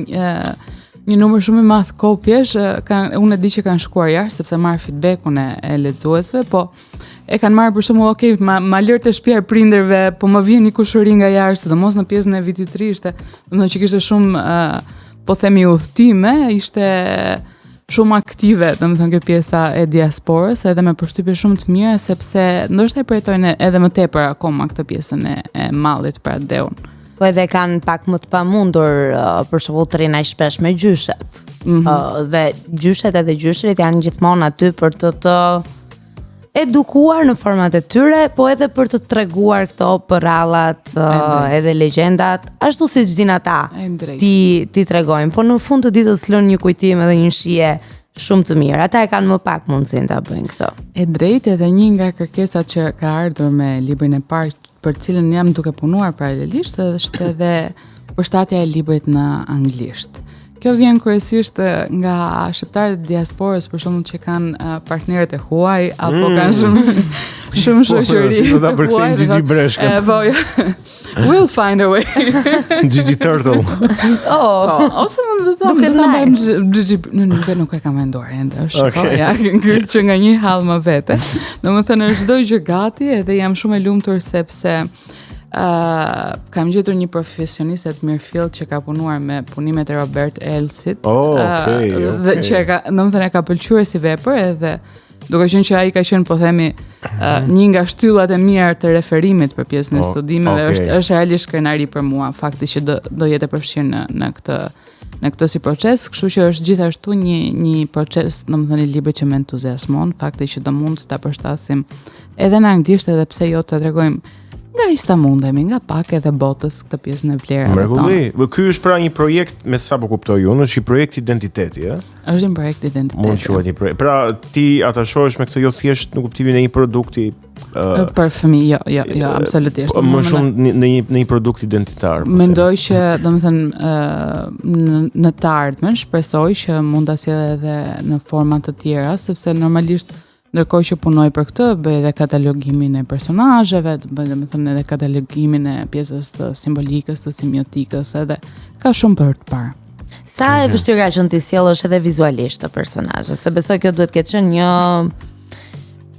një numër shumë i madh kopjesh, unë e di që kanë shkuar jashtë sepse marr feedbackun e lexuesve, po e kanë marrë për shembull, okay, ma lër të shtëpia e prindërve, po më vjen një kushëri nga jashtë, sidomos në pjesën e vitit të ri, domethënë që kishte shumë po themi udhëtime, ishte shumë aktive, domethënë kjo pjesa e diasporës, edhe me përshtypje shumë të mira sepse ndoshta e përjetojnë edhe më tepër akoma këtë pjesën e mallit pra Deun. Po edhe kanë pak më të pamundur, për shembull të rinë aq shpesh me gjyshet. Dhe gjyshet edhe gjyshrit janë gjithmonë aty për të edukuar në format e tyre, po edhe për të treguar këto përrallat, edhe legjendat, ashtu siç din ata. Ti tregojnë, po në fund të ditës lën një kujtim edhe një shije shumë të mirë. Ata e kanë më pak mundësinë ta bëjnë këtë. E drejtë, edhe një nga kërkesat që ka ardhur me librin e parë për cilën jam duke punuar paralelisht është edhe përshtatja e librit në anglisht. Kjo vjen kryesisht nga shqiptarët e diasporës, për shembull që kanë partnerët e huaj apo kanë shumë shoqëri. Po, do ta përkthejmë Gigi Breshkët. Po, we'll find a way. Gigi Turtle. Ose mund të bëjmë Gigi, nuk e kam menduar ende, është ja, që nga një hall më vete. Domethënë është çdo gjë gati edhe jam shumë e lumtur sepse kam gjetur një profesionistë të mirëfillt që ka punuar me punimet e Robert Elsit. Dhe që domethënë e ka pëlqyer si vepër edhe duke qenë që ai ka qenë po themi një nga shtyllat e mira të referimit për pjesën e studimeve, është realisht krenari për mua fakti që do jetë përfshirë në këtë si proces, kështu që është gjithashtu një proces, domethënë i librit që më entuziasmon, fakti që do mund ta përshtasim edhe në anglisht edhe pse jo të tregojmë nga ishta mundemi, nga pak edhe botës këtë pjesën e vlerave tonë. Mrekulli. Ky është pra një projekt, me sa po kuptoj unë, është një projekt identiteti, ë? Është një projekt identiteti. Mund quhet një projekt. Pra ti atashohesh me këtë jo thjesht në kuptimin e një produkti për fëmijë, jo, absolutisht. Më shumë në një produkt identitar. Mendoj që, domethënë, në të ardhmen shpresoj që mund ta sjell edhe në forma të tjera, sepse normalisht ndërkohë që punoj për këtë, bëj edhe katalogimin e personazheve, bëj domethënë edhe katalogimin e pjesës të simbolikës, të semiotikës, edhe ka shumë për të parë. Sa e vështirë ka qenë ti sjellësh edhe vizualisht të personazhe, se besoj kjo duhet të ketë qenë një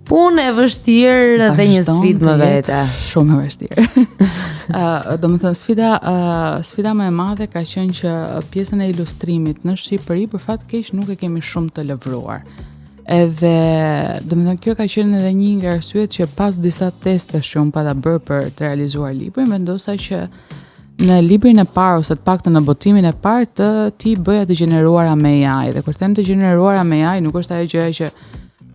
punë e vështirë dhe një sfidë më vete. Shumë e vështirë. Domethënë sfida më e madhe ka qenë që pjesën e ilustrimit në Shqipëri për fat keq nuk e kemi shumë të lëvruar. Edhe, domethënë kjo ka qenë edhe një nga arsyet që pas disa testesh që unë pata bërë për të realizuar librin, vendosa që në librin e parë ose të paktën në botimin e parë ti bëja të gjeneruara me AI. Dhe kur them të gjeneruara me AI, nuk është ajo gjëja që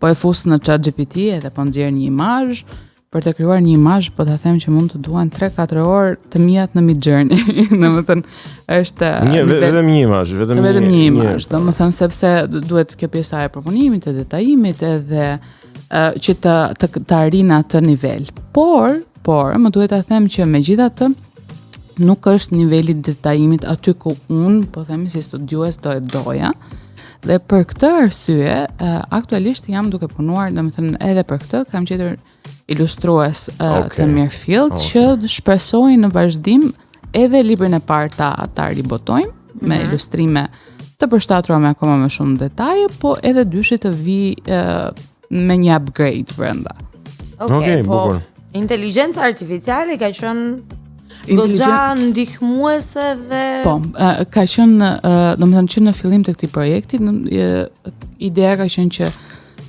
po e fus në ChatGPT edhe po nxjerr një imazh. Për të krijuar një imazh, po ta them që mund të duan 3-4 orë të mijat në Midjourney. Domethënë është vetëm një imazh, vetëm një imazh. Domethënë sepse duhet kjo pjesa e përpunimit, të detajimit edhe që të arrijë atë nivel. Por më duhet ta them që megjithatë nuk është niveli i detajimit aty ku unë, po themi si studiues do e doja. Dhe për këtë arsye, aktualisht jam duke punuar, domethënë edhe për këtë kam gjetur ilustrues të mirëfillt që shpresojnë në vazhdim edhe librin e parë ta ribotojmë me ilustrime të përshtatura me akoma më shumë detaje, po edhe dyshit të vi me një upgrade brenda. Bukur. Inteligjenca artificiale ka qenë goxha ndihmuese dhe Po, ka qenë, domethënë që në fillim të këtij projekti, ideja ka qenë që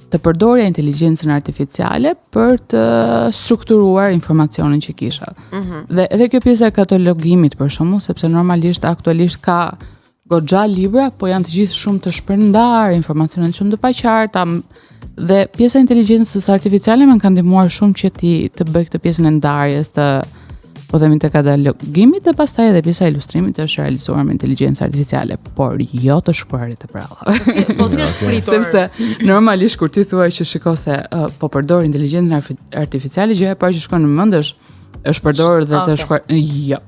të përdorja inteligjencën artificiale për të strukturuar informacionin që kisha. Dhe edhe kjo pjesa e katalogimit për shembull, sepse normalisht aktualisht ka goxha libra, po janë të gjithë shumë të shpërndar, informacionet shumë të paqarta, dhe pjesa e inteligjencës artificiale më ka ndihmuar shumë që ti të bëj këtë pjesën e ndarjes të po themi të katalogimit dhe pastaj edhe pjesa e ilustrimit është realizuar me inteligjencë artificiale, por jo të shkruarit të prallave. Po si është pritur? Sepse normalisht kur ti thua që shiko se po përdor inteligjencën artificiale, gjëja e parë që shkon në mend është përdorur dhe të shkruar. Jo.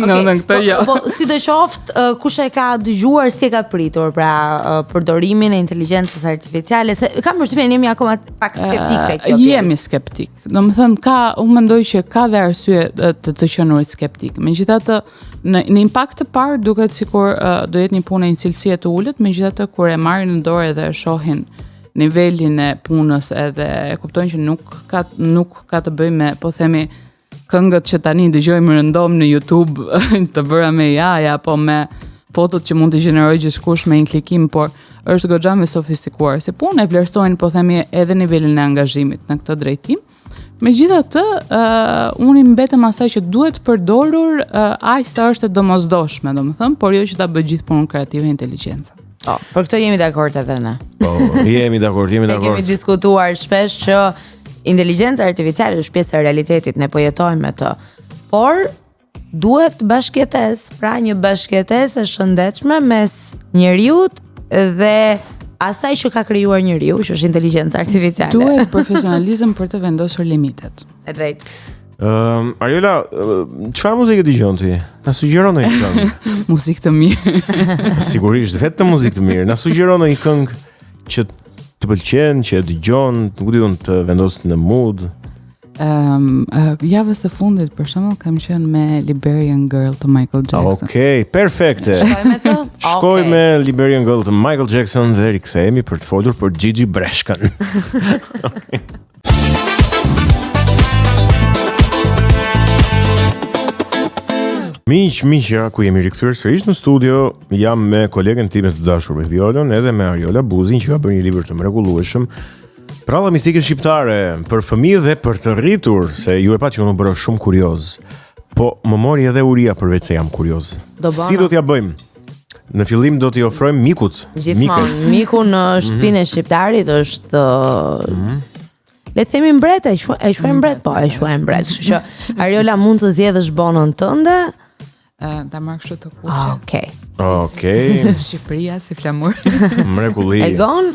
Në këtë jo. Po sidoqoftë kush e ka dëgjuar si e ka pritur pra përdorimin e inteligjencës artificiale, se kam përshtypjen jemi akoma pak skeptik tek kjo pjesë. Jemi skeptik. Domethënë unë mendoj që ka dhe arsye të qenurit skeptik. Megjithatë në impakt të parë duket sikur do jetë një punë e një cilësie të ulët, megjithatë kur e marrin në dorë dhe shohin nivelin e punës edhe e kuptojnë që nuk ka të bëjë me, po themi, këngët që tani dëgjojmë rëndom në YouTube të bëra me AI apo me fotot që mund të gjenerojë gjithkusht me një klikim, por është goxha më sofistikuar. Se punë e vlerësojnë, po themi, edhe nivelin e angazhimit në këtë drejtim. Megjithatë, unë i mbetem asaj që duhet përdorur aq sa është e domosdoshme, domethënë, por jo që ta bëjë gjithë punën kreative inteligjenca. Po, për këtë jemi dakord edhe ne. Po, jemi dakord. Ne kemi diskutuar shpesh që inteligjenca artificiale është pjesë e realitetit, ne po jetojmë me të. Por duhet bashkëjetesë, pra një bashkëjetesë e shëndetshme mes njeriut dhe asaj që ka krijuar njeriu, që është inteligjenca artificiale. Duhet profesionalizëm për të vendosur limitet. E drejtë. Ariola, çfarë muzikë dëgjon ti? Na sugjeron një këngë. Muzikë të mirë. Sigurisht, vetëm muzikë të mirë. Na sugjeron një këngë që të pëlqen, që e dëgjon, nuk di unë të vendos në mood. Javës të fundit për shembull kam qenë me Liberian Girl të Michael Jackson. Okej, perfekte. Shkojmë me të? Shkoj me Liberian Girl të Michael Jackson dhe rikthehemi për të folur për Gigi Breshkan. Miqja, ku jemi rikthyer sërish në studio, jam me kolegen time të dashur me Violën, edhe me Ariola Buzin, që ka bërë një libër të mrekullueshëm, Pralla mistike shqiptare për fëmijë dhe për të rritur, se ju e pa që unë bëra shumë kurioz. Po më mori edhe uria përveç se jam kurioz. Si do t'ja bëjmë? Në fillim do t'i ofrojmë mikut. Gjithmonë, miku në shtëpinë e shqiptarit është le të themi mbret, e quajmë mbret, po e quajmë mbret. Kështu që Ariola mund të zgjedhësh bonën tënde. Ta marr kështu të kuqe. Okej. Shqipëria si flamur. Mrekulli. Egon?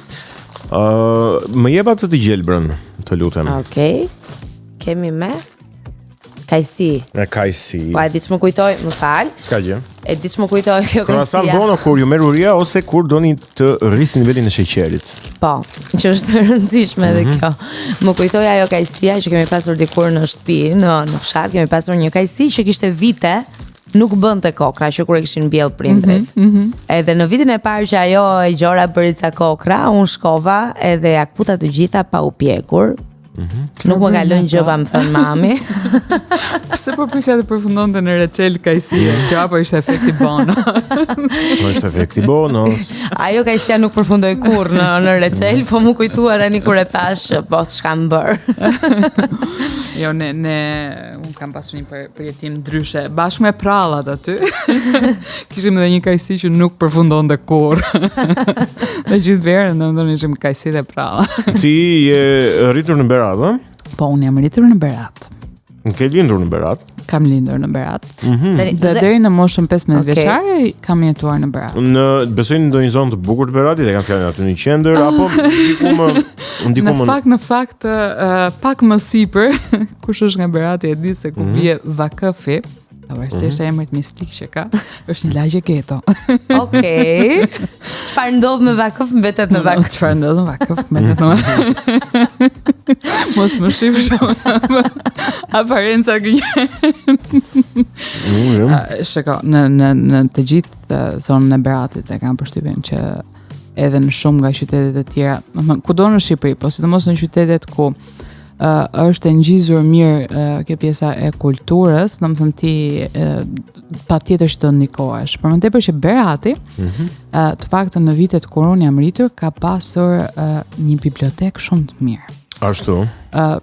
Më jep atë të gjelbrën, të lutem. Okej. Kemi me kajsi. Kajsi. Po e di ç'më kujtoj, më fal. S'ka gjë. E di ç'më kujtoj kjo kajsia. Kroasan bono kur ju merr uria ose kur doni të rrisni nivelin e sheqerit. Po, që është e rëndësishme edhe kjo. Më kujtoj ajo kajsia që kemi pasur dikur në shtëpi, në fshat, kemi pasur një kajsi që kishte vite nuk bënte kokra që kur e kishin mbjell prindrit. Edhe në vitin e parë që ajo e gjora bëri ca kokra, unë shkova edhe ja kputa të gjitha pa u pjekur. Nuk më kalon gjë pa më thënë mami. Pse po prisja të përfundonte në Rachel kajsia? Kjo apo ishte efekti bono? Po ishte efekti bonos. Ajo kajsia nuk përfundoi kurrë në Rachel, po më kujtua tani kur e pash, po ç'ka më bër. Jo, unë kam pasur një përjetim ndryshe, bashkë me prallat aty. Kishim edhe një kajsi që nuk përfundonte kurrë. Dhe gjithë verën domethënë ishim kajsi dhe pralla. Ti je rritur në Berat, ë? Po, unë jam rritur në Berat. Ke lindur në Berat? Kam lindur në Berat. Dhe deri në moshën 15 vjeçare kam jetuar në Berat. Besoj në ndonjë zonë të bukur të Beratit, e kam fjalën aty në qendër apo ndiku më Në fakt pak më sipër, kush është nga Berati e di se ku bie Vakëfi. Pavarësisht e emrit mistik që ka, është një lagje geto. Okej. Çfarë ndodh në Vakëf mbetet në Vakëf. Çfarë ndodh në Vakëf mbetet në Vakëf. Mos më shif shumë. Aparenca gënje. Shiko, në të gjithë zonën e Beratit e kam përshtypjen që edhe në shumë nga qytetet e tjera, kudo në Shqipëri, po sidomos në qytetet ku është e ngjizur mirë kjo pjesa e kulturës, domethënë ti patjetër që do ndikohesh. Por më tepër që Berati, të paktën në vitet kur unë jam rritur, ka pasur një bibliotekë shumë të mirë. Ashtu.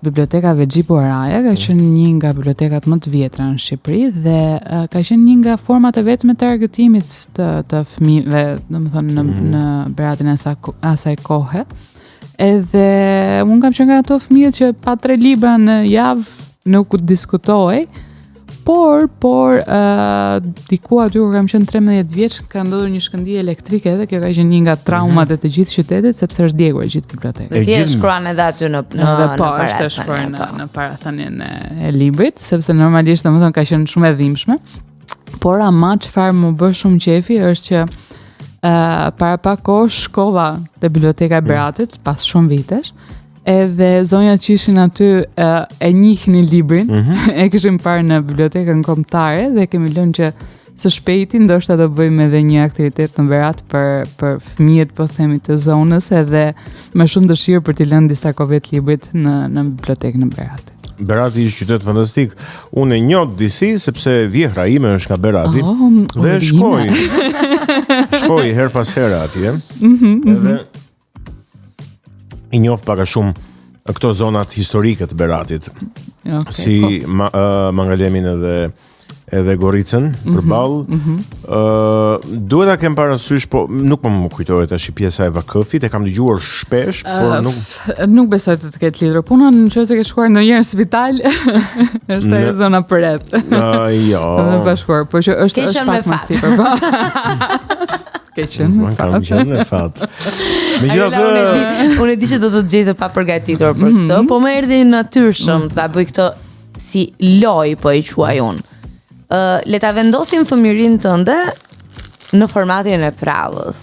Biblioteka Vexhipu Araja ka qenë një nga bibliotekat më të vjetra në Shqipëri dhe ka qenë një nga format e vetme të argëtimit të fëmijëve, domethënë në Beratin e asaj kohe. Edhe unë kam qenë nga ato fëmijët që pa 3 libra në javë nuk diskutoj, por diku aty kur kam qenë 13 vjeç ka ndodhur një shkëndijë elektrike dhe kjo ka qenë një nga traumat e të gjithë qytetit sepse është djegur e gjithë biblioteka. Dhe ti e shkruan edhe aty në është shkruar në parathënien e librit, sepse normalisht domethënë ka qenë shumë e dhimbshme. Por ama çfarë më bë shumë qefi është që para pak kohë shkova te biblioteka e Beratit pas shumë vitesh, edhe zonjat që ishin aty e njihnin librin, e kishim parë në bibliotekën kombëtare dhe kemi lënë që së shpejti ndoshta do bëjmë edhe një aktivitet në Berat për fëmijët po themi të zonës edhe me shumë dëshirë për t'i lënë disa kovë të librit në bibliotekën e Beratit. Berati është qytet fantastik. Unë e njoh disi sepse vjehra ime është nga Berati dhe shkoj her pas here atje. Edhe i njoh pak a shumë këto zonat historike të Beratit. Okay, si Mangalemin edhe Goricën përballë. Duhet ta kem parasysh, po nuk më kujtohet tash pjesa e VKF-it, e kam dëgjuar shpesh, por nuk besoj të ketë lidhur. Puna nëse ke shkuar ndonjëherë në spital, është ajo zona përreth. Jo. Në bashkuar, por që është pak më sipër, po. Ke qenë në fat. Megjithatë, unë e di që do të gjej pa përgatitur për këtë, po më erdhi natyrshëm ta bëj këtë si loj, po i quaj unë. Le ta vendosim fëmirin tënde në formatin e prallës.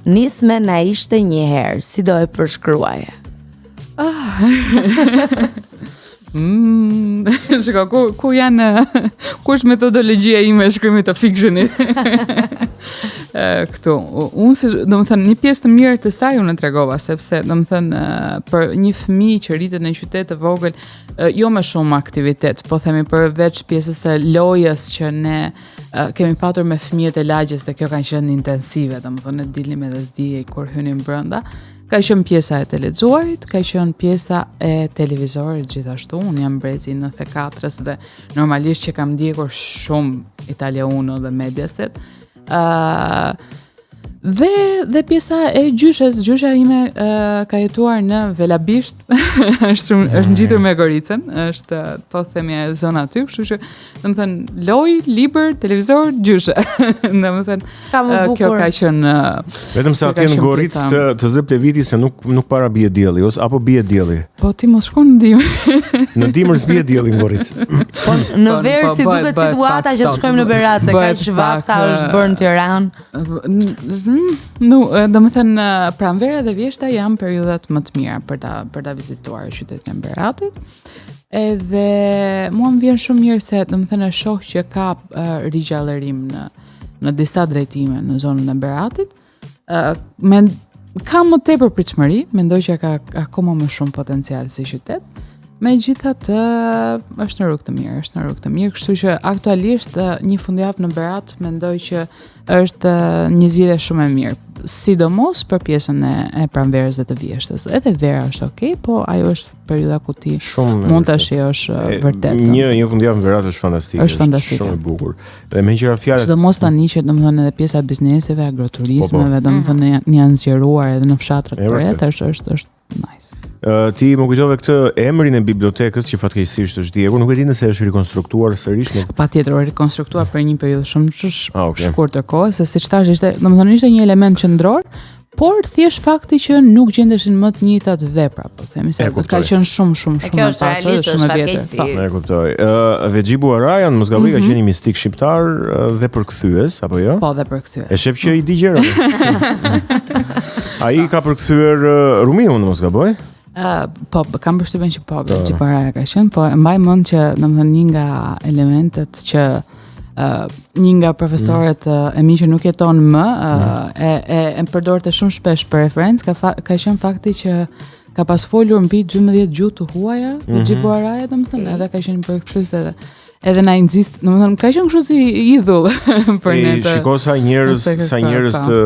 Nisme na ishte një herë, si do e përshkruaje? Shiko, ku është metodologjia ime e shkrimit të fictionit? Këtu. Unë, domethënë, një pjesë të mirë të saj unë e tregova, sepse, domethënë, për një fëmijë që rritet në një qytet të vogël, jo me shumë aktivitet, po themi përveç pjesës të lojës që ne kemi patur me fëmijët e lagjes dhe kjo kanë qenë intensive, domethënë ne dilnim edhe s'dijej kur hynim brenda. Ka qenë pjesa e të lexuarit, ka qenë pjesa e televizorit gjithashtu. Unë jam brezi në 94-s dhe normalisht që kam ndjekur shumë Italia Uno dhe Mediaset. Dhe pjesa e gjyshes, gjysha ime ka jetuar në Velabisht, është ngjitur me Goricën, është po themi e zona aty, kështu që domethënë loj, libër, televizor, gjyshe. Domethënë kjo ka qenë vetëm se atje në Goricë të zë pleviti se nuk para bie dielli, ose apo bie dielli. Po ti mos shkon në dimër. Në dimër s'bie dielli në Goricë. Po në verë si duket situata që të shkojmë në Berat, se kaq vapsa është bërë në Tiranë. Domethënë pranvera dhe vjeshta janë periudhat më të mira për ta vizituar qytetin e Beratit. Edhe mua më vjen shumë mirë se domethënë e shoh që ka rigjallërim në disa drejtime në zonën e Beratit. Ka më tepër pritshmëri, mendoj që ka akoma më shumë potencial si qytet. Megjithatë është në rrugë të mirë, kështu që aktualisht një fundjavë në Berat mendoj që është një zgjidhje shumë e mirë, sidomos për pjesën e pranverës dhe të vjeshtës. Edhe vera është okay, po ajo është periudha ku ti mund ta shijosh vërtet. Një fundjavë në Berat është fantastike. Është shumë e bukur. Dhe me qira fjalë, sidomos tani që domethënë edhe pjesa e bizneseve, agroturizmeve, domethënë janë zgjeruar edhe në fshatrat përreth, është nice. Ti më kujtove këtë emrin e bibliotekës që fatkeqësisht është djegur, nuk e di nëse është rikonstruktuar sërish në... Patjetër, rikonstruktuar për një periudhë shumë shkurtër kohë, se siç thash domethënë ishte një element qendror, por thjesht fakti që nuk gjendeshin më të njëjtat vepra, po themi se ka qenë shumë kjo është realisht shumë vjetër. E kuptoj. Vexhipu Araja mos gaboj ka qenë një mistik shqiptar dhe përkthyes apo jo? Po, dhe përkthyes. E shef që i di gjëra. Ai ka përkthyer Rumiun, mos gaboj? Po, kam përshtypjen që po, Vexhipu Araja ka qenë, po mbaj mend që domethënë një nga elementet që një nga profesorët e mi që nuk jeton më e përdorte shumë shpesh për referencë ka qenë fakti që ka pas folur mbi 12 gjuhë të huaja, Xhibu Araja, domethënë, edhe ka qenë projektësues edhe na inzist, domethënë ka qenë kështu si idhull për ne. Shiko sa njerëz të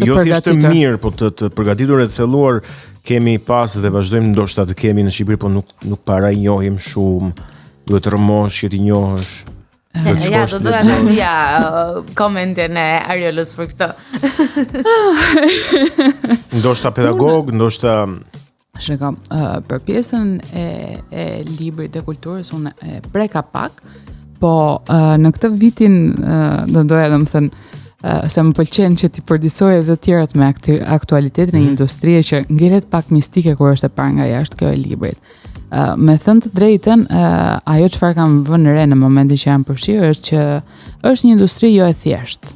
jo thjesht të mirë, po të përgatitur e të thelluar kemi pas dhe vazhdojmë ndoshta të kemi në Shqipëri, po nuk para i njohim shumë. Duhet të rëmosh që ti njohësh. Ja, do doja ta dija komentin e Ariolës për këtë. Ndoshta pedagog, ndoshta Shiko, për pjesën e librit të kulturës unë e preka pak, po në këtë vitin do doja domethënë se më pëlqen që ti përdisoj edhe të tjerat me aktualitetin e industrie që ngelet pak mistike kur është e parë nga jashtë kjo e librit. Me thënë të drejtën, ajo çfarë kam vënë re në momentin që jam përfshirë është që është një industri jo e thjeshtë.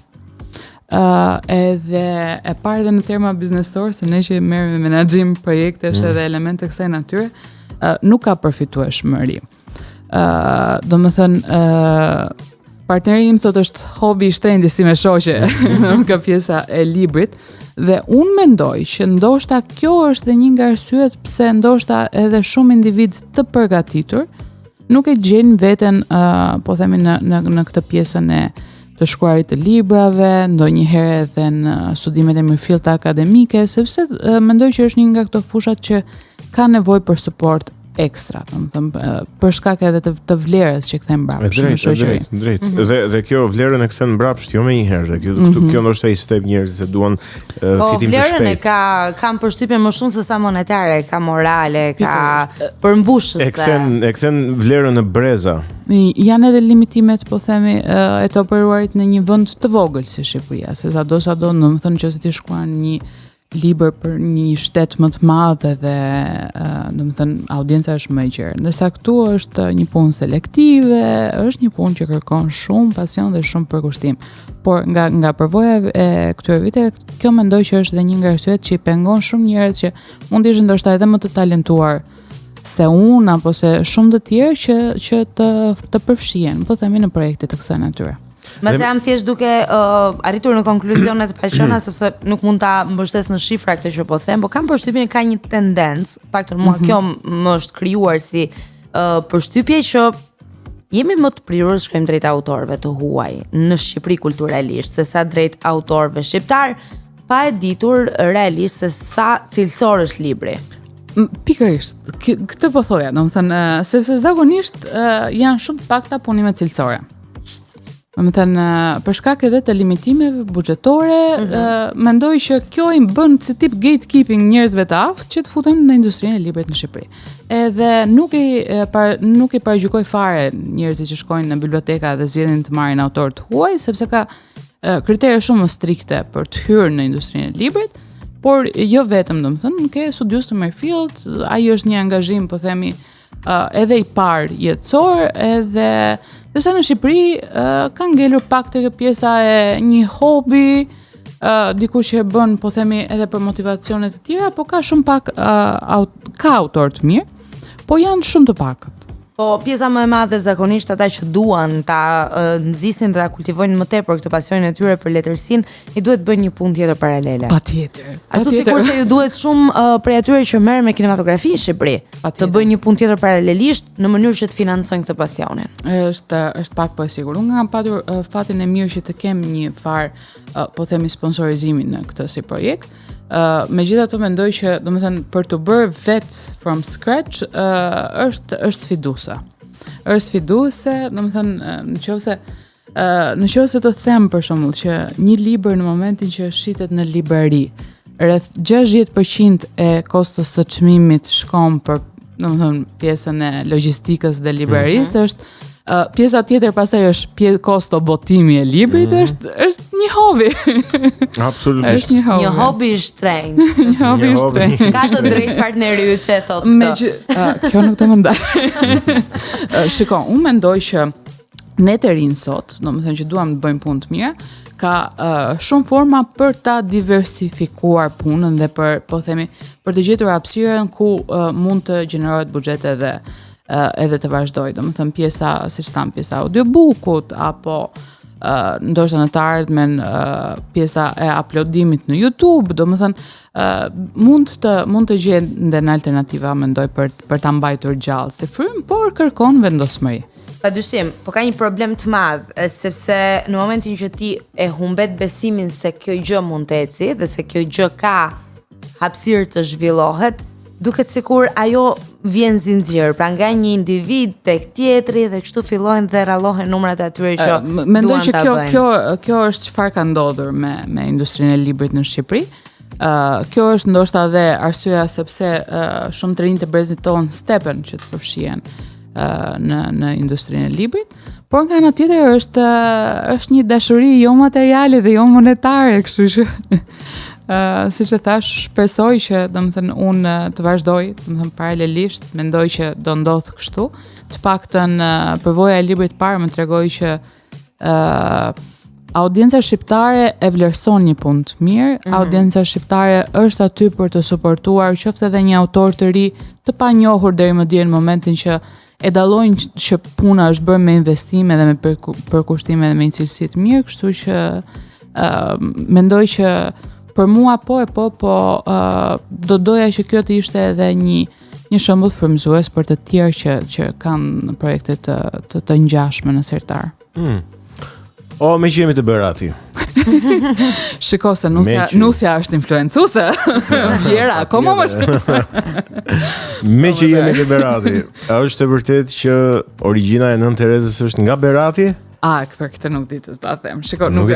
Edhe e parë dhe në terma biznesor, se ne që merrem me menaxhim projektesh edhe elemente kësaj natyre, nuk ka përfitueshmëri. Domethënë partneri im thotë është hobi i shtrenjtë si me shoqe, ka pjesa e librit dhe unë mendoj që ndoshta kjo është dhe një nga arsyet pse ndoshta edhe shumë individ të përgatitur nuk e gjejnë veten po themi në këtë pjesën e të shkruarit të librave, ndonjëherë edhe në studimet e mirëfillt akademike, sepse mendoj që është një nga këto fushat që ka nevojë për suport ekstra, domethënë për shkak edhe të vlerës që kthen mbrapsht në shoqëri. Drejt. Dhe kjo vlerën e kthen mbrapsht jo më një herë. Kjo ndoshta i step njerëz se duan fitim të shpejtë. Vlerën kam përshtypjen më shumë se sa monetare, ka morale, ka përmbushëse. E kthen vlerën në breza. Janë edhe limitimet, po themi, e të operuarit në një vend të vogël si Shqipëria, se sado, domethënë nëse ti shkruan një libër për një shtet më të madh dhe domethënë audienca është më e gjerë. Ndërsa këtu është një punë selektive, është një punë që kërkon shumë pasion dhe shumë përkushtim. Por nga përvoja e këtyre viteve, kjo mendoj që është edhe një nga arsyet që i pengon shumë njerëz që mund të ishin ndoshta edhe më të talentuar se unë apo se shumë të tjerë që të përfshihen, po themi në projekte të kësaj natyre. Mase jam thjesht duke arritur në konkluzione të paqona sepse nuk mund ta mbështes në shifra këtë që po them, por kam përshtypjen ka një tendencë, paktën mua kjo më është krijuar si përshtypje që jemi më të prirur të shkojmë drejt autorëve të huaj në Shqipëri kulturalisht, se sa drejt autorëve shqiptar, pa e ditur realisht se sa cilësor është libri. Pikërisht, këtë po thoja, domethënë sepse zakonisht janë shumë të pakta punimet cilësore. Domethënë për shkak edhe të limitimeve buxhetore, mendoj që kjo i bën si tip gatekeeping njerëzve të aftë që të futen në industrinë e librit në Shqipëri. Edhe nuk i paragjykoj fare njerëzit që shkojnë në biblioteka dhe zgjedhin të marrin autor të huaj, sepse ka kritere shumë më strikte për të hyrë në industrinë e librit, por jo vetëm, domethënë, ke studios të mirëfillt, ai është një angazhim, po themi, edhe i parë jetësor, edhe dërsa në Shqipëri ka ngelur pak të pjesa e një hobi, dikush që e bën, po themi, edhe për motivacione të tjera, po ka shumë pak ka autor të mirë, po janë shumë të pakët. Po pjesa më e madhe zakonisht ata që duan ta nxisin dhe ta kultivojnë më tepër këtë pasionin e tyre për letërsinë, i duhet bëjnë një punë tjetër paralele. Patjetër. Ashtu sikurse ju duhet shumë prej atyre që merren me kinematografi në Shqipëri, të bëjnë një punë tjetër paralelisht në mënyrë që të financojnë këtë pasionin. Është pak po e sigurt. Unë kam patur fatin e mirë që të kem një farë po themi sponsorizimin në këtë si projekt. Megjithatë mendoj që domethënë për të bërë vet from scratch është sfiduese. Është sfiduese, domethënë nëse të them për shembull që një libër në momentin që shitet në librari, rreth 60% e kostos të çmimit shkon për domethënë pjesën e logjistikës dhe librarisë, është pjesa tjetër pastaj është kosto botimi e librit, është një hobi. Absolutisht. Një hobi i shtrenjtë. Një hobi i shtrenjtë. Ka të drejtë partneri yt që e thotë këtë. Kjo nuk të mendoj. Shiko, unë mendoj që ne të rinë sot, domethënë që duam të bëjmë punë të mira, ka shumë forma për ta diversifikuar punën dhe për, po themi, për të gjetur hapësirën ku mund të gjenerohet buxhet edhe të vazhdoj, domethënë pjesa, siç tham, pjesa audiobookut apo ndoshta në të ardhmen pjesa e uploadimit në YouTube, domethënë mund të gjenden alternativa mendoj për ta mbajtur gjallë si frym, por kërkon vendosmëri. Padyshim, po ka një problem të madh, sepse në momentin që ti e humbet besimin se kjo gjë mund të eci dhe se kjo gjë ka hapësirë të zhvillohet, duket sikur ajo vjen zinxhir, pra nga një individ tek tjetri dhe kështu fillojnë dhe rallohen numrat atyre që mendoj që kjo është çfarë ka ndodhur me industrinë e librit në Shqipëri. Kjo është ndoshta edhe arsyeja sepse shumë të rinj të brezit ton stepen që të përfshihen në industrinë e librit, por nga ana tjetër është një dashuri jo materiale dhe jo monetare, kështu që siç e thash, shpresoj që domethënë unë të vazhdoj, domethënë paralelisht, mendoj që do ndodh kështu. Të paktën përvoja e librit të parë më tregoi që audienca shqiptare e vlerëson një punë të mirë, audienca shqiptare është aty për të suportuar qoftë edhe një autor të ri të panjohur deri më dje në momentin që e dallojnë që puna është bërë me investime dhe me përkushtime dhe me një cilësi të mirë, kështu që mendoj që për mua po do doja që kjo të ishte edhe një shembull frymëzues për të tjerë që kanë projekte të ngjashme në sertar. O, me që jemi të Berati. Shiko se nusja është influencuese. Vjera, akoma më Me që jemi të Berati, a është e vërtet që origjina e Nën Terezës është nga Berati? Për këtë nuk di të ta them. Shiko, nuk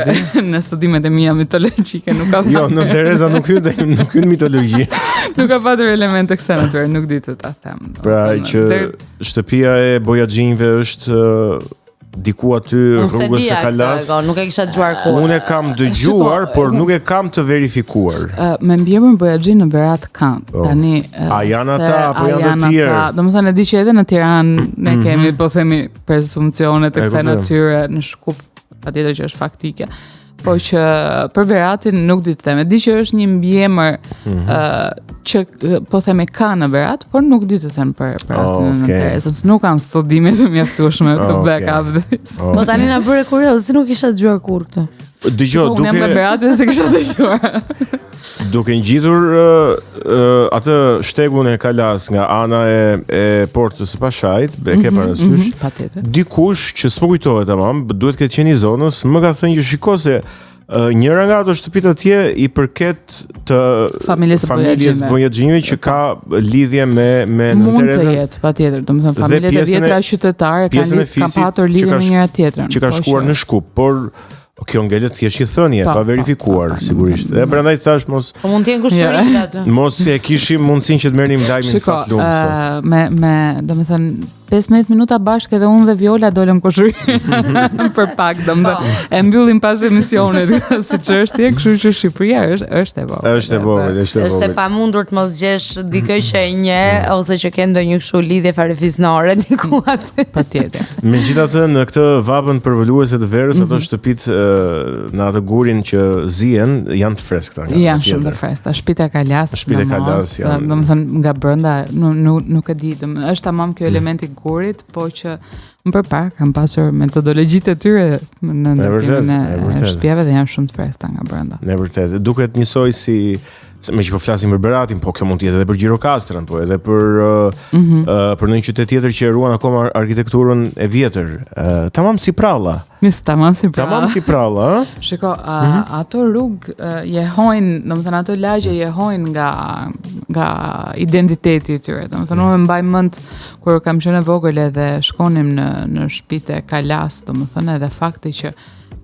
në studimet e mia mitologjike nuk ka. Jo, Nën Tereza nuk hyn mitologji. Nuk ka patur elemente kësaj natyre, nuk di të ta them. Pra që shtëpia e Bojaxhinjve është diku aty rrugës së Kalas. Nuk e kisha dëgjuar kur. Unë e kam dëgjuar, por nuk e kam të verifikuar. Me mbiemrin Bojaxhin në Berat kanë. Tani a janë ata apo janë të tjerë? Domethënë e di që edhe në Tiranë ne kemi po themi presumpcione të kësaj natyre në Shkup, patjetër që është faktike. Po që për Beratin nuk di të them. E di që është një mbiemër që po themi ka në Berat, por nuk di të them për rastin e Nën Terezës. Nuk kam studime të mjaftueshme të back up this. Po tani na bëre kurioz, nuk isha dëgjuar kur këtë. Dëgjoj, unë jam në Berat dhe se kisha dëgjuar. Duke ngjitur atë shtegun e Kalas nga ana e portës së Pashajt, e ke parasysh? Patjetër. Dikush që s'më kujtohet tamam, duhet të ketë qenë i zonës, më ka thënë që shiko se njëra nga ato shtëpitë atje i përket të familjes Bojaxhinjve që ka lidhje me Nën Terezën. Mund të jetë, patjetër, domethënë familjet e vjetra qytetare kanë patur lidhje me njëra tjetrën. Që ka shkuar në Shkup, por kjo ngelet thjesht një thënie, pa verifikuar sigurisht. E prandaj thash mos. Po mund të jenë kushturit aty. Mos e kishim mundësinë që të merrnim lajmin fatlum. Me domethënë 15 minuta bashkë edhe unë dhe Viola dolëm kushuri për pak, domethënë e mbyllim pas emisionit, siç është, kështu që Shqipëria është e vogël. Është e vogël. Është e pamundur të mos gjesh dikë që e nje ose që ke ndonjë kështu lidhje fare diku aty. Patjetër. Megjithatë në këtë vapën përvoluese të verës, ato shtëpitë në atë gurin që zihen janë të freskëta. Janë shumë të freskëta. Shtëpita Kalas. Shtëpita Kalas janë. Domethënë nga brenda nuk e di, është tamam kjo elementi gurit, po që më përpara kanë pasur metodologjitë e tyre në ndërtimin e shtëpive dhe janë shumë të freskëta nga brenda. Në vërtetë, duket njësoj si me që po flasim për Beratin, po kjo mund të jetë edhe për Gjirokastrën, po edhe për një qytet tjetër që ruan akoma arkitekturën e vjetër. Tamam si pralla. Tamam si pralla, Shiko, ato rrugë jehojnë, domethënë ato lagje jehojnë nga identiteti i tyre. Domethënë unë mbaj mend kur kam qenë e vogël edhe shkonim në shtëpitë e Kalas, domethënë edhe fakti që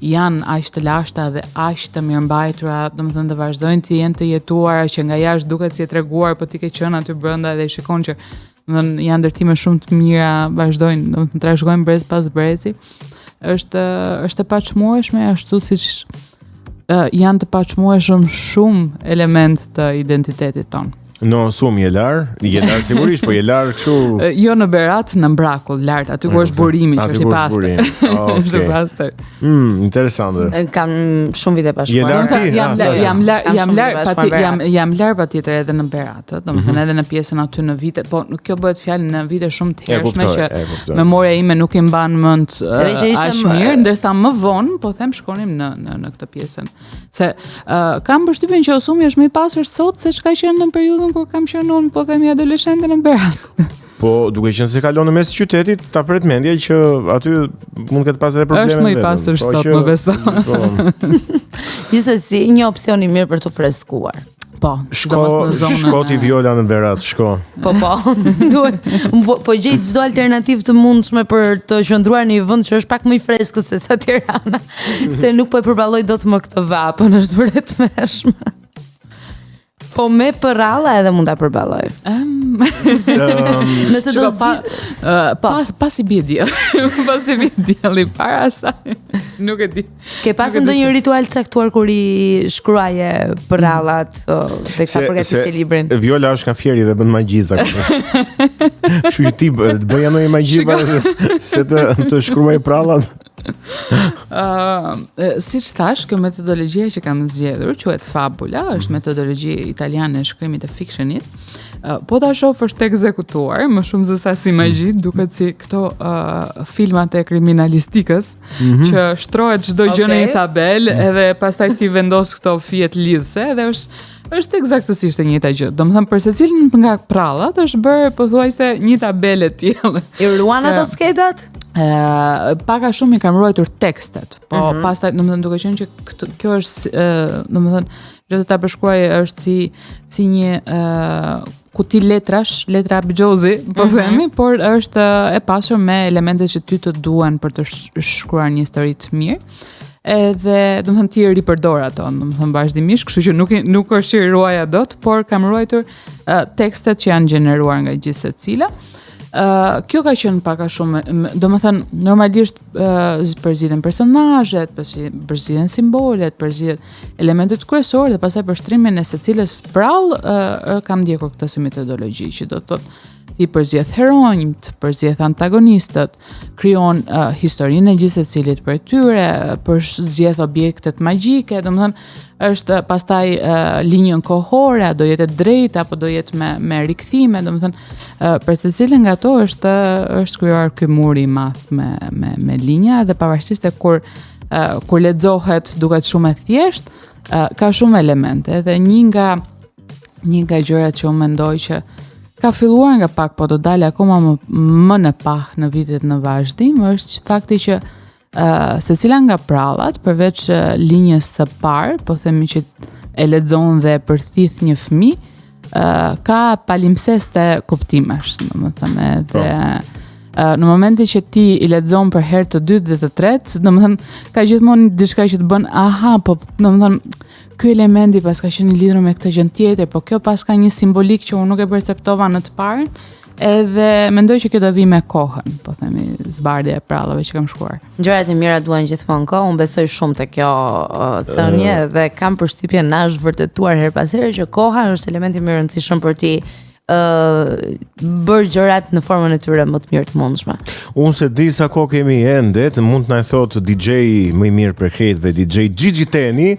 janë aq të lashta dhe aq të mirëmbajtura, domethënë të vazhdojnë të jenë të jetuara që nga jashtë duket si e treguar, po ti ke qenë aty brenda dhe i shikon që domethënë janë ndërtime shumë të mira, vazhdojnë, domethënë trashëgojnë brez pas brezi. Është e paçmueshme ashtu siç janë të paçmueshëm shumë element të identitetit ton. No, shumë je lar sigurisht, po je lar kështu. Jo në Berat, në Mbrakull, lart, aty ku është burimi, që është i pastër. Është i pastër. Interesante. Kam shumë vite pa shkuar. Jam lar patjetër edhe në Berat, domethënë edhe në pjesën aty në vite, po kjo bëhet fjalë në vite shumë të hershme që memoria ime nuk i mban mend aq mirë, ndërsa më vonë po them shkonim në këtë pjesën. Se kam përshtypjen që Osumi është më i pastër sot se çka që në periudhën kur kam qenë unë, po themi adoleshente në Berat. Po, duke qenë se kalon në mes të qytetit, ta pret mendja që aty mund këtë pas edhe probleme. Është më i pastër sot, më beso. Gjithsesi, një opsion i mirë për të freskuar. Po, shko ti Viola në Berat, shko. Po. Duhet po gjej çdo alternativë të mundshme për të qëndruar në një vend që është pak më i freskët se sa Tirana, se nuk po e përballoj dot më këtë vapën, është vërtet mëshme. Po me përralla edhe mund ta përballoj. Nëse do pas i bie diell. Pas i bie dielli para asaj. Nuk e di. Ke pasur ndonjë ritual caktuar kur i shkruaje përrallat teksa përgatisje librin? Viola është nga Fieri dhe bën magji zakonisht. Kështu që ti bëja ndonjë magji se të shkruaj përrallat. Siç thash, kjo metodologjia që kam zgjedhur quhet Fabula, është metodologji italiane e shkrimit të fictionit. Po ta shoh është ekzekutuar, më shumë se sa si magji, duket si këto filmat e kriminalistikës që shtrohet çdo gjë në një tabel edhe pastaj ti vendos këto fije lidhse dhe është eksaktësisht e njëjta gjë. Domethënë për secilin nga prallat është bërë pothuajse një tabelë e tillë. I ruan ato skedat? Paka shumë i kam ruajtur tekstet, po pastaj domethënë duke qenë që kjo është domethënë gjë ta përshkruaj është si një kuti letra abgjozi, po themi, por është e pasur me elementet që ty të duan për të shkruar një histori të mirë. Edhe domethënë ti ripërdor ato, domethënë vazhdimisht, kështu që nuk është që i ruaja dot, por kam ruajtur tekstet që janë gjeneruar nga gjithë secila. Kjo ka qenë paka shumë, domethënë normalisht përziden personazhet, përziden simbolet, përziden elementet kryesorë dhe pastaj përshtrimin e secilës prall kam ndjekur këtë si metodologji që do të thotë ti përzjedh heronjt, përzjedh antagonistët, krijon historinë e gjithë secilit për tyre, përzjedh objektet magjike, domethënë është pastaj linjën kohore, do jetë drejt apo do jetë me rikthime, domethënë për secilin nga ato është krijuar ky muri i madh me linja dhe pavarësisht se kur lexohet duket shumë e thjesht, ka shumë elemente dhe një nga gjërat që unë mendoj që ka filluar nga pak, po do dalë akoma më në pah në vitet në vazhdim, është fakti që secila nga prallat, përveç linjës së parë, po themi që e lexon dhe përthith një fëmijë, ka palimpseste kuptimesh, domethënë edhe në momentin që ti i lexon për herë të dytë dhe të tretë, domethënë ka gjithmonë diçka që të bën aha, po domethënë ky elementi pas ka qenë i lidhur me këtë gjë tjetër, po kjo pas ka një simbolik që unë nuk e perceptova në të parën, edhe mendoj që kjo do vi me kohën, po themi zbardhja e prallave që kam shkuar. Gjërat e mira duan gjithmonë kohë, unë besoj shumë te kjo thënie dhe kam përshtypjen na është vërtetuar her pas here që koha është elementi më i rëndësishëm për ti bërë gjërat në formën e tyre më të mirë të mundshme. Unë se di sa kohë kemi ende, mund të na thotë DJ më i mirë për krejtëve, DJ Gigi Teni,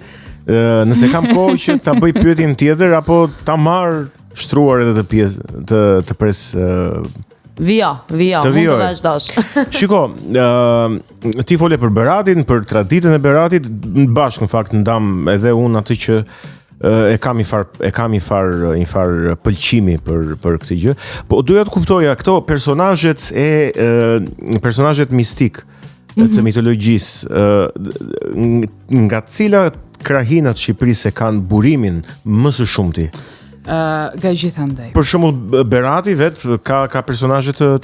nëse kam kohë që ta bëj pyetjen tjetër apo ta marr shtruar edhe të pres Vio, mund të vazhdosh. Shiko, ti fole për Beratin, për traditën e Beratit, bashkë në fakt ndam edhe unë atë që e kam i far pëlqimi për këtë gjë. Po doja të kuptoja këto personazhet mistik të mitologjisë, nga cila krahinat Shqipërisë kanë burimin më së shumti? Nga gjithandej. Për shembull Berati ka personazhe të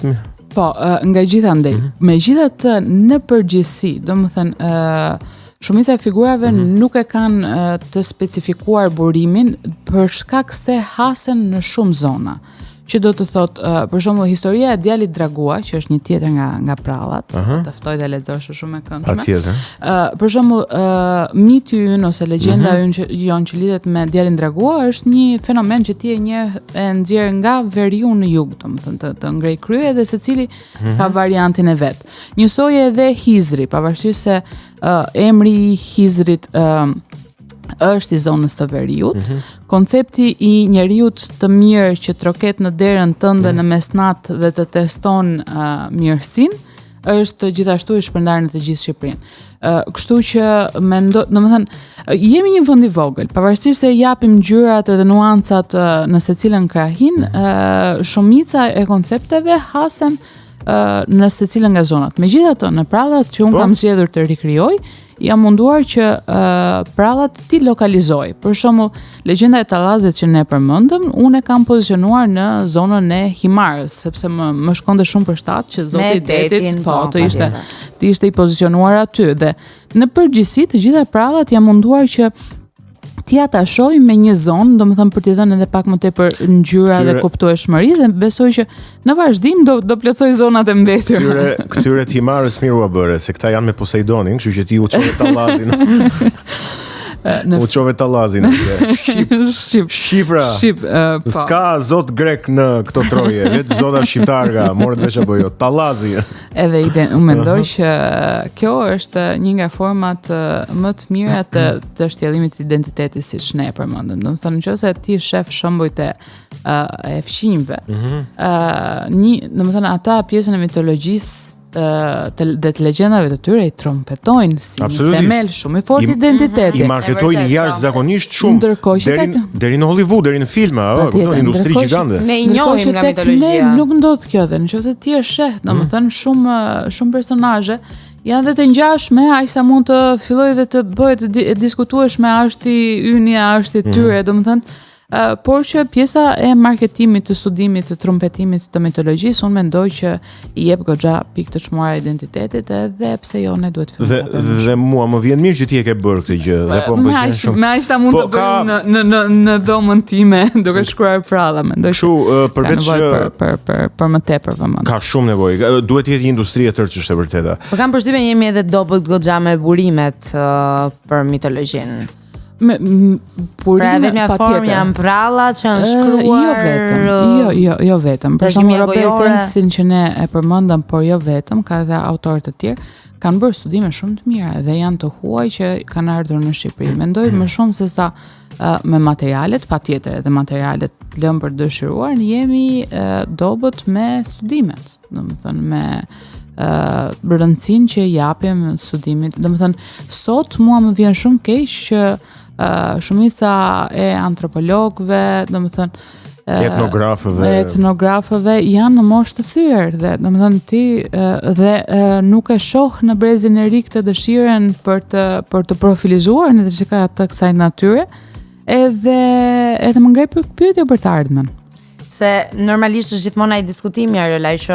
Po, nga gjithandej. Megjithatë në përgjithësi, domethënë shumica e figurave nuk e kanë të specifikuar burimin për shkak se hasen në shumë zona. që do të thot, për shembull, historia e djalit Dragua, që është një tjetër nga prallat, të ftoj të lexosh, shumë e këndshme. Patjetër. Për shembull, miti ynë ose legjenda ynë që lidhet me djalin Dragua është një fenomen që ti e nxjerr nga veriu në jug, domethënë të ngrej krye dhe secili ka variantin e vet. Njësoj edhe Hizri, pavarësisht se emri i Hizrit është i zonës të veriut. Koncepti i njeriut të mirë që troket në derën tënde në mesnat dhe të teston mirësinë është gjithashtu i shpërndarë në të gjithë Shqipërinë. Kështu që domethënë jemi një vend i vogël, pavarësisht se japim ngjyrat edhe nuancat në secilën krahin, shumica e koncepteve hasen në secilën nga zonat. Megjithatë, në prallat që unë kam zgjedhur të rikrijoj, jam munduar që prallat ti lokalizoj. Për shembull, legjenda e Tallazit që ne përmendëm, unë e kam pozicionuar në zonën e Himarës, sepse më shkonte shumë për shtat që zoti i detit të ishte i pozicionuar aty dhe në përgjithësi të gjitha prallat jam munduar që ti ata shohim me një zonë, domethënë për t'i dhënë edhe pak më tepër ngjyra dhe kuptueshmëri dhe besoj që në vazhdim do plotësoj zonat e mbetura. Këtyre Himarës miru a bëre, se këta janë me Poseidonin, kështu që ti u çove Tallazin. U çove Tallazin. Shqipra. Ska zot grek në këto troje, vetë zota shqiptarga, morët vesh apo jo, Tallazi. Edhe unë mendoj që kjo është një nga format më të mira të shtjellimit të identitetit siç ne e përmendëm. Domethënë nëse ti shef shembujt e fqinjve, domethënë ata pjesën e mitologjisë dhe të legjendave të tyre i trompetojnë si një themel shumë i fortë identiteti. I marketojnë jashtëzakonisht shumë deri në Hollywood, deri në filma, kupton, industri gjigande. Ne i njohim nga mitologjia. Ne nuk ndodh kjo dhe nëse ti e sheh, domethënë shumë personazhe janë dhe të ngjashme, aq sa mund të fillojë dhe të bëhet e diskutueshme a është i yni, a është i tyre, domethënë por që pjesa e marketimit, të studimit, të trumpetimit të mitologjisë, unë mendoj që i jep goxha pikë të çmuara identitetit edhe pse jo ne duhet fillojmë. Dhe mua më vjen mirë që ti e ke bërë këtë gjë dhe po më pëlqen shumë. Me aq sa mund të bëj në dhomën time, duke shkruar pralla, mendoj. Kështu përveç për më tepër vëmendje. Ka shumë nevojë. Duhet të jetë një industri e tërë që është e vërteta. Po kam përshtypjen jemi edhe dobët goxha me burimet për mitologjinë. Purimet patjetër janë prallat që janë shkruar. Jo vetëm. Për shembull Robert Tensin që ne e përmendëm, por jo vetëm, ka edhe autorë të tjerë kanë bërë studime shumë të mira dhe janë të huaj që kanë ardhur në Shqipëri. Mendoj më shumë se sa me materialet, patjetër edhe materialet lëmë për dëshiruar, jemi dobët me studimet, domethënë me rëndësinë që japim studimit. Domethënë sot mua më vjen shumë keq që shumica e antropologëve, domethënë etnografëve janë në moshë të thyer dhe domethënë ti dhe nuk e shoh në brezin e ri këtë dëshirën për të profilizuar në të çka të kësaj natyre, edhe më ngrej pyetje për të ardhmen. Se normalisht është gjithmonë ai diskutimi Ariola që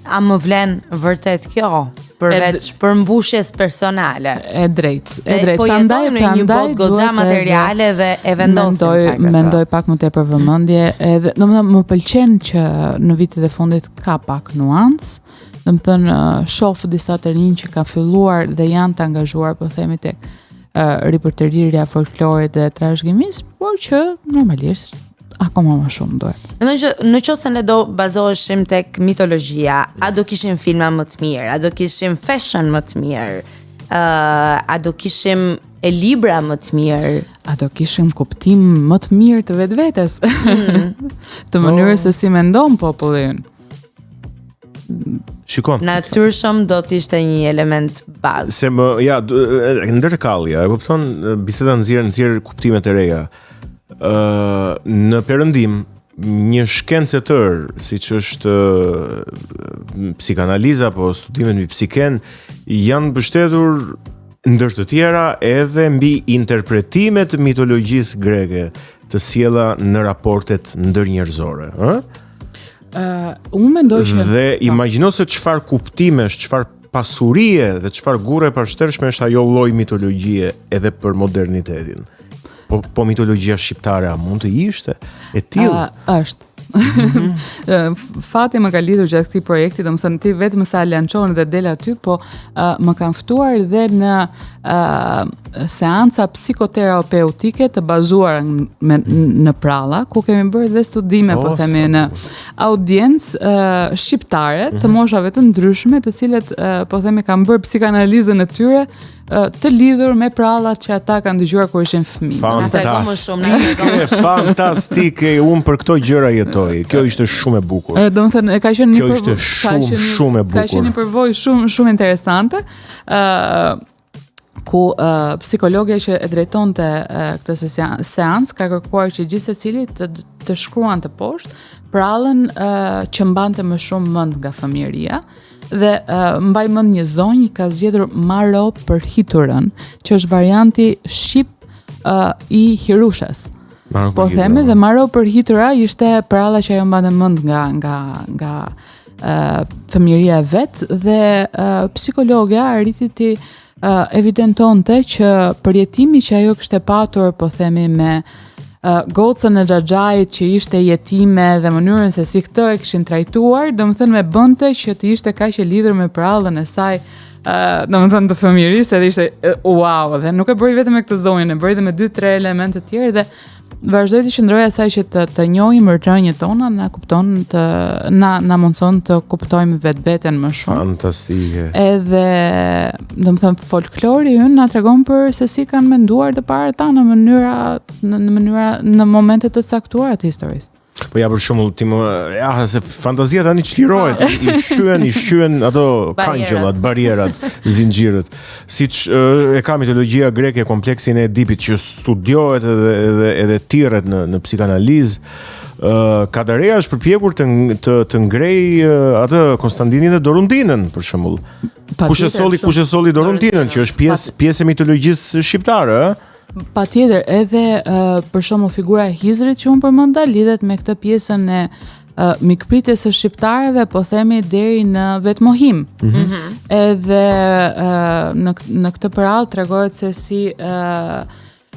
a më vlen vërtet kjo? Përveç përmbushjes personale. E drejtë. Po jetojmë në një botë goxha materiale dhe e vendosim faktet. Mendoj pak më tepër vëmendje, edhe domethënë më pëlqen që në vitet e fundit ka pak nuancë. Domethënë shoh disa të rinj që kanë filluar dhe janë të angazhuar, po themi tek ripërtërirja folklorit dhe trashëgimisë, por që normalisht akoma më shumë duhet. Mendoj që nëse ne do bazoheshim tek mitologjia, a do kishim filma më të mirë, a do kishim fashion më të mirë, a do kishim e libra më të mirë, a do kishim kuptim më të mirë të vetvetes, të mënyrës se si mendon populli ynë. Shiko. Natyrshëm do të ishte një element bazë. Se ndërkallja, e kupton, biseda nxjerr kuptime të reja. Në perëndim një shkencë e tërë, siç është psikanaliza apo studimet mbi psiken, janë mbështetur ndër të tjera edhe mbi interpretimet e mitologjisë greke të sjella në raportet ndërnjerëzore, unë mendoj që dhe imagjino se çfarë kuptimesh, çfarë pasurie dhe çfarë gurre pashtershme është ajo lloj mitologjie edhe për modernitetin. Po mitologjia shqiptare a mund të ishte e tillë? Është. Fati më ka lidhur gjatë këtij projekti, domethënë ti vetëm sa lançon dhe del aty, po më kanë ftuar dhe në seanca psikoterapeutike të bazuara në pralla, ku kemi bërë dhe studime, po themi, në audiencë shqiptare të moshave të ndryshme, të cilët po themi kanë bërë psikanalizën e tyre të lidhur me prallat që ata kanë dëgjuar kur ishin fëmijë. Fantastike, unë për këto gjëra jetoj. Kjo ishte shumë e bukur. Domethënë ka qenë Kjo ishte shumë e bukur. Ka qenë një përvojë shumë interesante. Ku psikologja që e drejtonte këtë seancë ka kërkuar që gjithë secili të shkruante poshtë prallën që mbante më shumë mend nga fëmijëria, dhe mbaj mend një zonjë ka zgjedhur Maro për hiturën, që është varianti shqip i hirushës. Po themi, dhe Maro për hitura ishte pralla që ajo mbante mend nga fëmijëria e vet, dhe psikologja arriti ti evidentonte që përjetimi që ajo kishte patur, po themi, me gocën e xhaxhait që ishte jetime dhe mënyrën se si këtë e kishin trajtuar, domethënë me bënte që të ishte kaq e lidhur me prallën e saj, domethënë të fëmijërisë, dhe ishte wow, dhe nuk e bëri vetëm me këtë zonjën, e bëri edhe me 2-3 elemente të tjerë, dhe vazhdoi të qëndrojë asaj që të njohim rrënjët tona, na mundson të kuptojmë vetveten më shumë. Fantastike. Edhe, domethënë, folklori ynë na tregon për se si kanë menduar të parët ta në momente të caktuara të historisë. Po ja, për shembull, ti se fantazia tani çlirohet, i shqyen ato kangjullat, barierat, zinxhirët. Siç e ka mitologjia greke kompleksin e Edipit që studiohet edhe thirret në psikanalizë. Kadareja është përpjekur të ngrej atë Konstantinin e Dorundinën, për shembull. Kush e solli Dorundinën, që është pjesë e mitologjisë shqiptare, ëh? Patjetër, edhe për shembull figura e Hizrit që unë përmenda lidhet me këtë pjesën e mikpritjes së shqiptarëve, po themi deri në vetmohim. Edhe në këtë prallë tregohet se si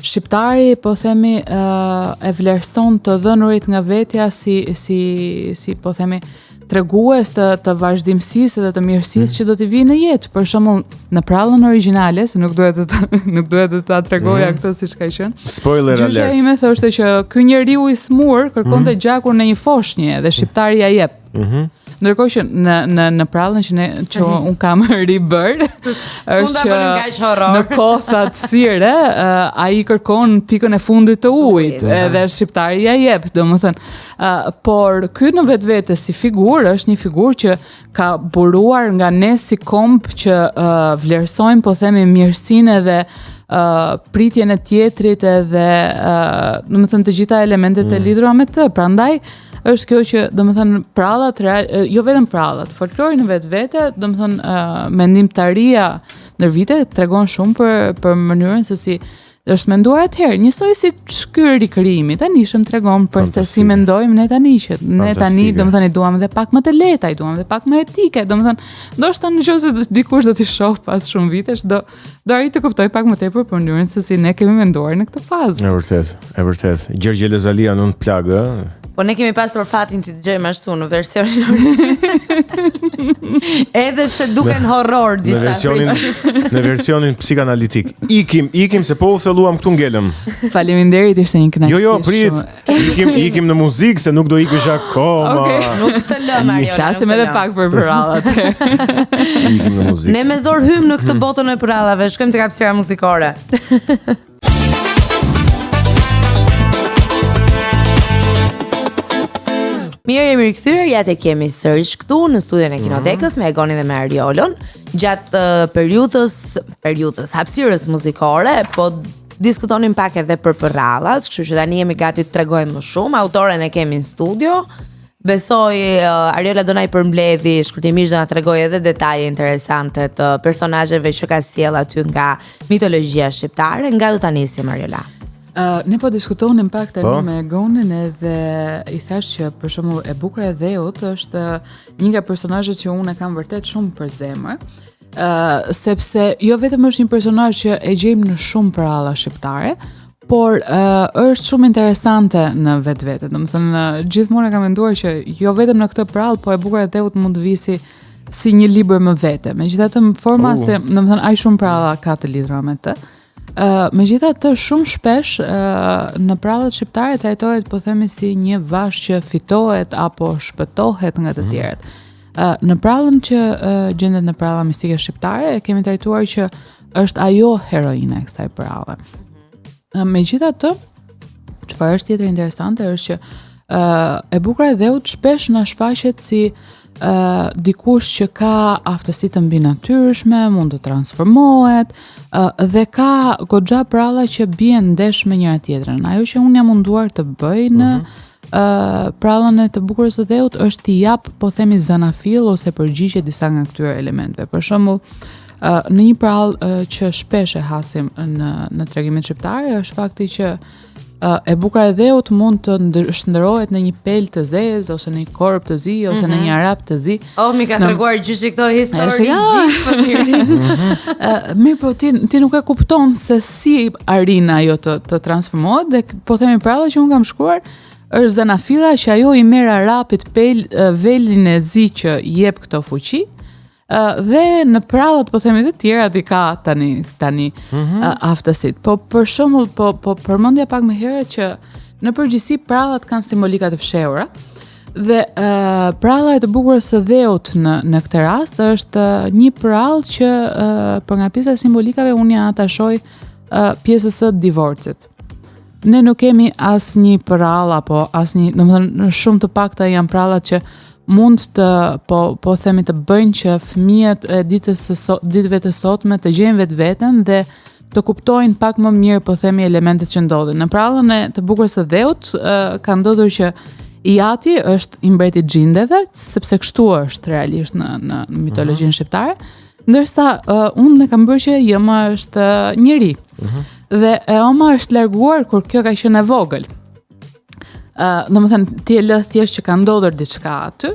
shqiptari, po themi, e vlerëson të dhënurit nga vetja si po themi tregues të vazhdimësisë dhe të mirësisë që do t'i vijë në jetë. Për shembull, në prallën origjinale, se nuk duhet të ta tregoja këtë siç ka qenë. Spoiler alert. Gjyqja ime thoshte që ky njeriu i smur kërkonte gjakun në një foshnjë dhe shqiptari ja jep. Ndërkohë që në prallën që un kam ribër, është që në kothat sire ai kërkon pikën e fundit të ujit, edhe shqiptari ja jep, domethënë. Por ky në vetvete si figurë është një figurë që ka buruar nga ne si komp që vlerësojmë, po themi, mirësinë edhe pritjen e tjetrit, edhe domethënë të gjitha elementet e lidhura me të. Prandaj është kjo që domethënë prallat, jo vetëm prallat, folklori në vetvete, domethënë mendimtaria ndër vite tregon shumë për mënyrën se si është menduar atëherë, njësoj si ky rikrijimi tanishëm tregon për se si mendojmë ne tani, që ne tani domethënë i duam edhe pak më të lehta, i duam edhe pak më etike, domethënë ndoshta nëse dikush do t'i shoh pas shumë vitesh, do arrit të kuptoj pak më tepër për mënyrën se si ne kemi menduar në këtë fazë. E vërtet. Gjergj Lezalia në plagë. Po ne kemi pasur fatin të dëgjojmë ashtu në versionin origjinal. Edhe se duken horror disa. Në versionin psikanalitik. Ikim se po u thelluam këtu ngelëm. Faleminderit, ishte një kënaqësi. Jo, prit. Ikim në muzikë se nuk do ikësh akoma. Okay. Nuk të lëm ajo. Flasim edhe pak për prallat. Ikim në muzikë. Ne me zor hym në këtë botën e prallave, shkojmë te hapësira muzikore. Mirë, jemi rikthyer, ja te kemi sërish këtu në studion e Kinotekës me Egonin dhe me Ariolën. Gjatë periudhës hapësirës muzikore, po diskutonim pak edhe për prallat, kështu që tani jemi gati të tregojmë më shumë. Autoren e kemi në studio. Besoj Ariola do na i përmbledhi shkurtimisht do na tregojë edhe detaje interesante të personazheve që ka sjell aty nga mitologjia shqiptare. Nga do ta nisim, Ariola? Ne po diskutonim pak tani me Egonin, edhe i thash që për shembull e bukur e Dheut është një nga personazhet që unë kam vërtet shumë për zemër, sepse jo vetëm është një personazh që e gjejmë në shumë pralla shqiptare, Por është shumë interesante në vetvete. Domethënë gjithmonë kam menduar që jo vetëm në këtë prallë, po e bukur e dheut mund të visi si një libër më vete. Megjithatë në forma se domethënë aq shumë pralla ka të lidhura me të. Megjithatë shumë shpesh në prallat shqiptare trajtohet po themi si një vash që fitohet apo shpëtohet nga të tjerët. Në prallën që gjendet në pralla mistike shqiptare e kemi trajtuar që është ajo heroina e kësaj pralle. Megjithatë, çfarë është tjetër interesante është që e bukur e dheut shpesh na shfaqet si dikush që ka aftësi të mbinatyrshme, mund të transformohet dhe ka goxha pralla që bien ndesh me njëra tjetrën. Ajo që unë jam munduar të bëj në prallën e të bukurës së dheut është t'i jap, po themi, zanafill ose përgjigje disa nga këtyre elementeve. Për shembull, në një prallë që shpesh e hasim në tregimet shqiptare është fakti që e bukur e dheut mund të shndërrohet në një pelë të zezë ose në një korp të zi ose në një arap të zi. Mi ka treguar gjyshi këto histori gjithë fëmirin. Mirë, po ti nuk e kupton se si arrin ajo të transformohet dhe po themi pralla që unë kam shkruar është zanafilla që ajo i merr arapit velin e zi që jep këto fuqi. Dhe në prallat po themi të tjera ti ka tani aftësit. Po për shembull po përmendja pak më herët që në përgjithësi prallat kanë simbolika të fshehura dhe pralla e të bukurës së dheut në këtë rast është një prallë që për nga pjesa e simbolikave unë ja atashoj pjesës së divorcit. Ne nuk kemi asnjë prallë apo domethënë shumë të pakta janë prallat që mund të po themi të bëjnë që fëmijët e ditëve të sotme të gjejnë vetveten dhe të kuptojnë pak më mirë po themi elementet që ndodhin. Në prallën e të bukurës së dheut ka ndodhur që Iati është i mbreti i xhindeve, sepse kështu është realisht në mitologjinë shqiptare, ndërsa unë e kam bërë që Jema është njeri. Dhe Oma është larguar kur kjo ka qenë e vogël. Domethënë ti e lë thjesht që ka ndodhur diçka aty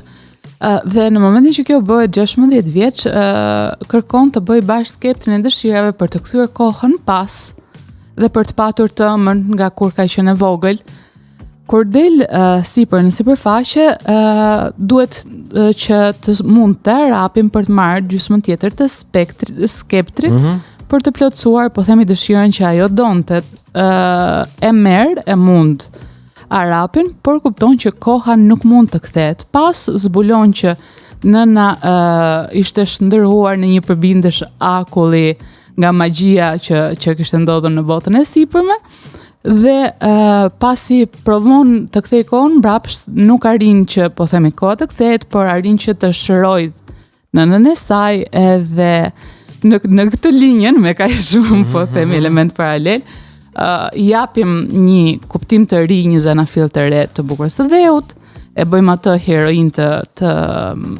dhe në momentin që kjo bëhet 16 vjeç kërkon të bëj bashkë skeptrin e dëshirave për të kthyer kohën pas dhe për të patur të ëmën nga kur ka qenë e vogël. Kur del sipër në sipërfaqe duhet që të mund të rapim për të marrë gjysmën tjetër të skeptrit për të plotësuar po themi dëshirën që ajo donte. E merr e mund arapin, por kupton që koha nuk mund të kthehet. Pas zbulon që nëna ishte shndërruar në një përbindësh akulli nga magjia që kishte ndodhur në botën e sipërme dhe pasi provon të kthej kohën mbrapsht nuk arrin që po themi koha të kthehet, por arrin që të shëroj nënën e saj edhe në këtë linjën me kaq shumë po themi element paralel. Japim një kuptim të ri, një zanafill të re të bukurës së dheut, e bëjmë atë heroin të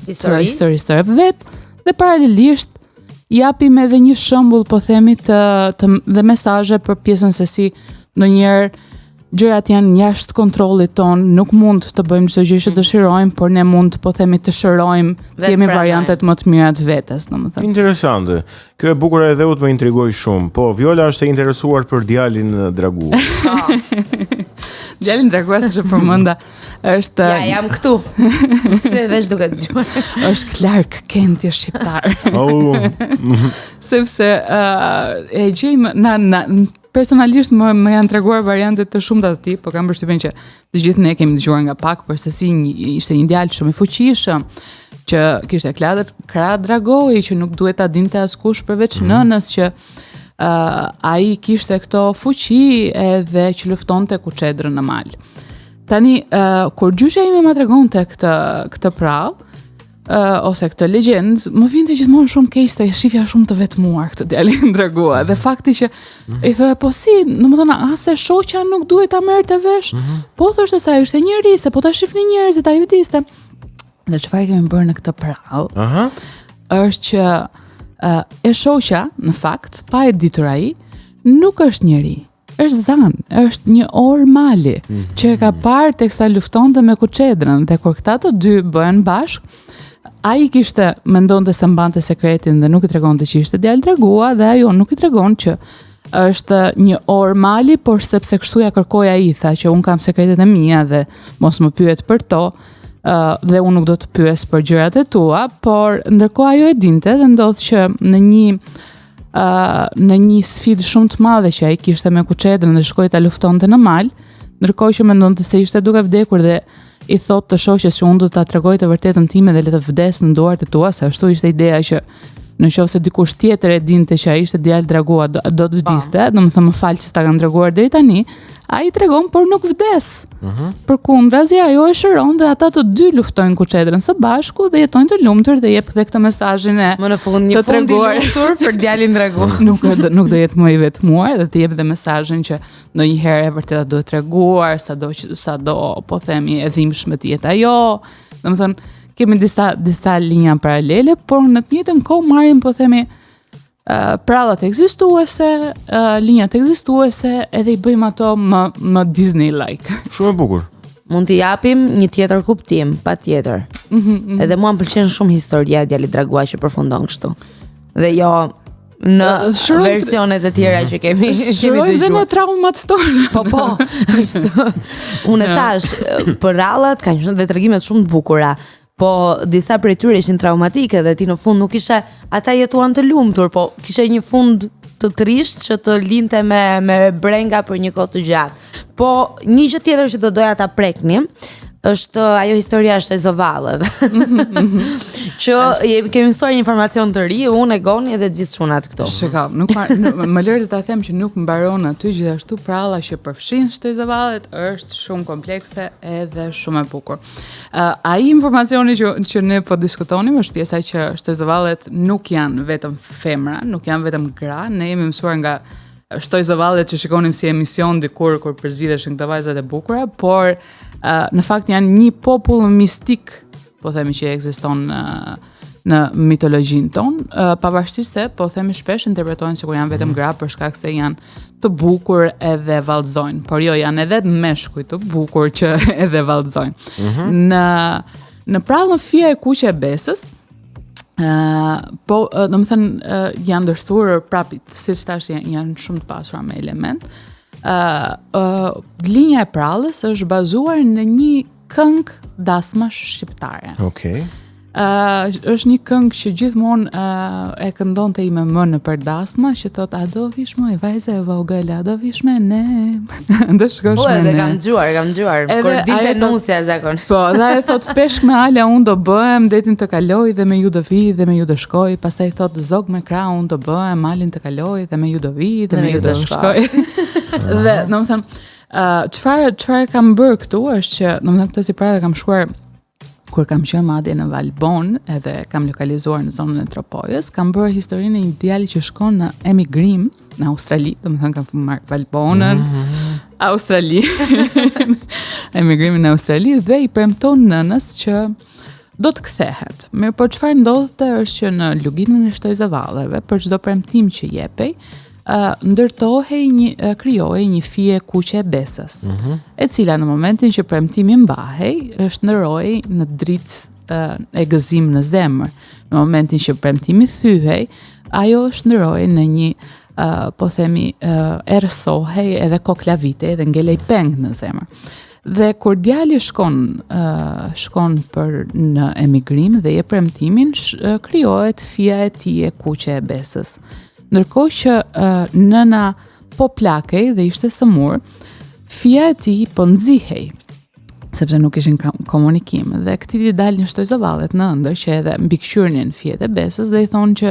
historisë të vet dhe paralelisht japim edhe një shembull po themi dhe mesazhe për pjesën se si ndonjëherë gjërat janë jashtë kontrollit ton, nuk mund të bëjmë çdo gjë që dëshirojmë, por ne mund po themi të shërojmë, të jemi variantet më të mira të vetes, domethënë. Interesante. Kjo e bukur e dheut më intrigoi shumë. Po Viola është e interesuar për djalin Dragu. Djalin Dragu që përmenda është Ja, jam këtu. Se veç duke dëgjuar. Është Clark Kent i shqiptar. Sepse e gjejmë na personalisht më janë treguar variante të shumta të tij, po kam përshtypjen që të gjithë ne kemi dëgjuar nga pak për se si ishte një djalë shumë i fuqishëm, që kishte krah dragoi, që nuk duhet ta dinte askush përveç nënës, që ai kishte këto fuqi edhe që luftonte kuçedrën në mal. Tani kur gjyshja ime ma tregonte këtë prallë, ose këtë legjend, më vinte gjithmonë shumë keq se e shifja shumë të vetmuar këtë djalin Dragua dhe fakti që i thoya po si, domethënë se shoqja nuk duhet ta merrte vesh. Po thoshte se ai ishte njerëz, se po ta shifnin njerëzit ai vdiste. Dhe çfarë kemi bërë në këtë prallë? Është që e shoqja në fakt, pa e ditur ai, nuk është njeri. Është zan, është një orë mali që e ka parë teksa luftonte me kuçedrën dhe kur këta të dy bëhen bashkë, ai mendonte se mbante sekretin dhe nuk i tregonte që ishte djalë Dragua dhe ajo nuk i tregon që është një orë mali, por sepse kështu ja kërkoi ai, tha që un kam sekretet e mia dhe mos më pyet për to, dhe unë nuk do të pyes për gjërat e tua, por ndërkohë ajo e dinte dhe ndodh që në një sfidë shumë të madhe që ai kishte me kuçedrën dhe shkoi ta luftonte në mal, ndërkohë që mendonte se ishte duke vdekur dhe i thot të shoqes që unë do ta tregoj të vërtetën time dhe le të vdes në duart e tua, se ashtu ishte ideja që në qoftë se dikush tjetër e dinte që ai ishte djalë dragua, do të vdiste, domethënë më fal që s'ta kanë draguar deri tani, ai tregon por nuk vdes. Përkundrazi ajo e shëron dhe ata të dy luftojnë kuçedrën së bashku dhe jetojnë të lumtur dhe jep edhe këtë mesazhin e më në fund një fund i lumtur për djalin draguar. Nuk do jetë më i vetmuar dhe të jep edhe mesazhin që ndonjëherë e vërteta duhet treguar, sado po themi e dhimbshme të jetë ajo. Domethënë kemi disa linja paralele, por në të njëjtën kohë marrim po themi prallat ekzistuese, linjat ekzistuese edhe i bëjmë ato më Disney-like. Shumë e bukur. Mund t'i japim një tjetër kuptim, patjetër. Edhe mua më pëlqen shumë historia e djalit draguar që përfundon kështu. Dhe jo në versionet e tjera që kemi dëgjuar. Dhe në traumat tona. Po, ashtu. Unë thash, për rallat kanë qenë dhe tregimet shumë të bukura. Po disa prej tyre ishin traumatike dhe ti në fund nuk ishe, ata jetuan të lumtur, po kishe një fund të trisht që të linte me brenga për një kohë të gjatë. Po një gjë tjetër që do doja ta preknim është ajo historia e Shtojzovallëve. Që kemi mësuar një informacion të ri, unë e Goni edhe gjithë shunat këto. Shika, më lërë të ta them që nuk mbaron aty, gjithashtu pralla që përfshin Shtojzovallet është shumë komplekse edhe shumë e bukur. Ai informacioni që ne po diskutonim është pjesa që Shtojzovallet nuk janë vetëm femra, nuk janë vetëm gra, ne jemi mësuar nga Shtojzovallet që shikonim si emision dikur kur përzidheshin këto vajzat e bukura, por në fakt janë një popull mistik, po themi që ekziston në mitologjinë tonë, pavarësisht se po themi shpesh interpretohen sikur janë vetëm gra për shkak se janë të bukur edhe vallëzojnë, por jo, janë edhe meshkuj të bukur që edhe vallëzojnë. Në prallën Fia e Kuqe e Besës, po domethënë janë ndërthurur prapë, siç thash janë shumë të pasura me element. Linja e prallës është bazuar në një këngë dasmash shqiptare. Okej. Është një këngë që gjithmonë e këndonte i me më në për dasma, që thot a do vish më vajze e vogël, a do vish me ne. Do shkosh me ne. Kam dëgjuar. Kur dilte nusja zakonisht. Po, dhe ai thot peshk me ala unë do bëhem, detin të kaloj dhe me ju do vi dhe me ju do shkoj. Pastaj thot zog me krah unë do bëhem, malin të kaloj dhe me ju do vi dhe me ju do shkoj. Dhe domethënë çfarë kam bërë këtu është që domethënë këtë si prallë kam shkuar kur kam qenë madje në Valbon edhe kam lokalizuar në zonën e Tropojës, kam bërë historinë e një djali që shkon në emigrim në Australi, domethënë kam marrë Valbonën, Australi, emigrimin në Australi dhe i premton nënës që do të kthehet. Mirë, po çfarë ndodhte është që në luginën e Shtojzovallëve, për çdo premtim që jepej, krijohej një fije kuqe e besës, e cila në momentin që premtimi mbahej, shndërrohej në dritë e gëzim në zemër. Në momentin që premtimi thyhej, ajo shndërrohej në një po themi erësohej edhe koklavite dhe ngelej peng në zemër. Dhe kur djali shkon për në emigrim dhe jep premtimin, krijohet fija e tij e kuqe e besës. Ndërkohë që nëna po plakej dhe ishte sëmur, fija e tij po nxihej, sepse nuk ishin komunikim. Dhe këtij dalin Shtojzovallet në ëndër që edhe mbikëqyrnin fijet e besës dhe i thonë që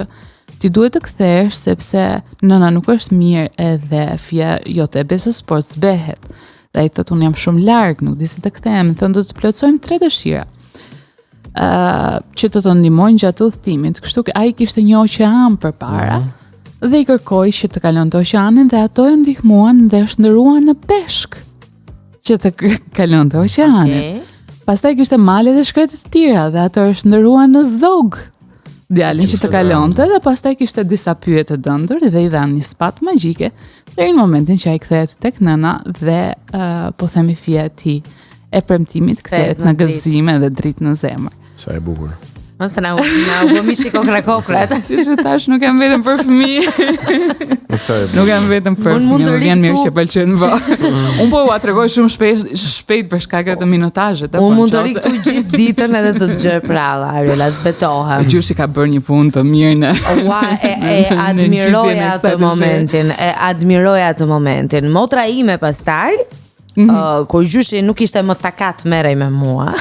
ti duhet të kthehesh sepse nëna nuk është mirë edhe fija jote e besës po zbehet. Dhe ai thotë unë jam shumë larg, nuk di si të kthehem, thonë do të plotësojmë 3 dëshira. Që të ndihmojnë gjatë udhëtimit. Kështu që ai kishte një oqean përpara. Dhe i kërkoi që të kalonte oqeanin dhe ato e ndihmuan dhe shndëruan në peshk që të kalonte oqeanin. Pastaj kishte male dhe shkretë të tjera dhe ato e shndëruan në zog djalin që të kalonte dhe pastaj kishte disa pyetje të dëndur dhe i dhanë një spatë magjike deri në momentin që ai kthehet tek nëna dhe po themi fija e tij e premtimit kthehet në gëzime dhe dritë në zemër. Sa e bukur. Ose na u bëmi kokra kokrat. Si që thash, nuk jam vetëm për fëmijë. Nuk jam vetëm për fëmijë, nuk janë mirë që pëlqen vë. Unë po ua tregoj shumë shpejt për shkak të minutazhet. Unë mund të ri këtu gjithë ditën edhe të dëgjoj pralla, Ariela, të betohem. Gjushi ka bërë një punë të mirë në. Ua, admiroja atë momentin. Motra ime pastaj, kur gjyshi nuk ishte më takat merrej me mua.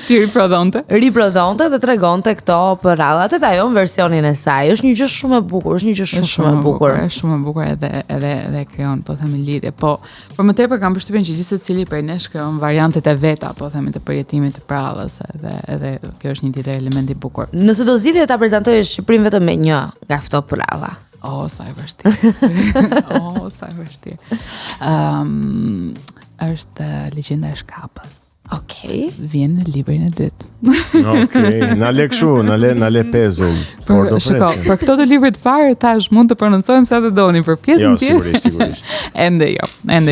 Ti riprodhonte Dhe tregonte këto për radhat e ajo në versionin e saj. Është një gjë shumë e bukur, Është shumë e bukur edhe krijon, po themi lidhje. Po, për më tepër kam përshtypjen që gjithë secili prej nesh krijon variantet e veta, po themi të përjetimit të prallës, edhe kjo është një tjetër element i bukur. Nëse do zgjidhje ta prezantoje Shqipërinë vetëm me një nga këto pralla. Sa e vështirë. Është Legjenda e Shkapës. Okej. Vjen në librin e dytë. Okej, na le kështu, na le pezull. Shiko, për këto të librit parë tash mund të prononcojmë sa të doni, për pjesën tjetër. Sigurisht. Ende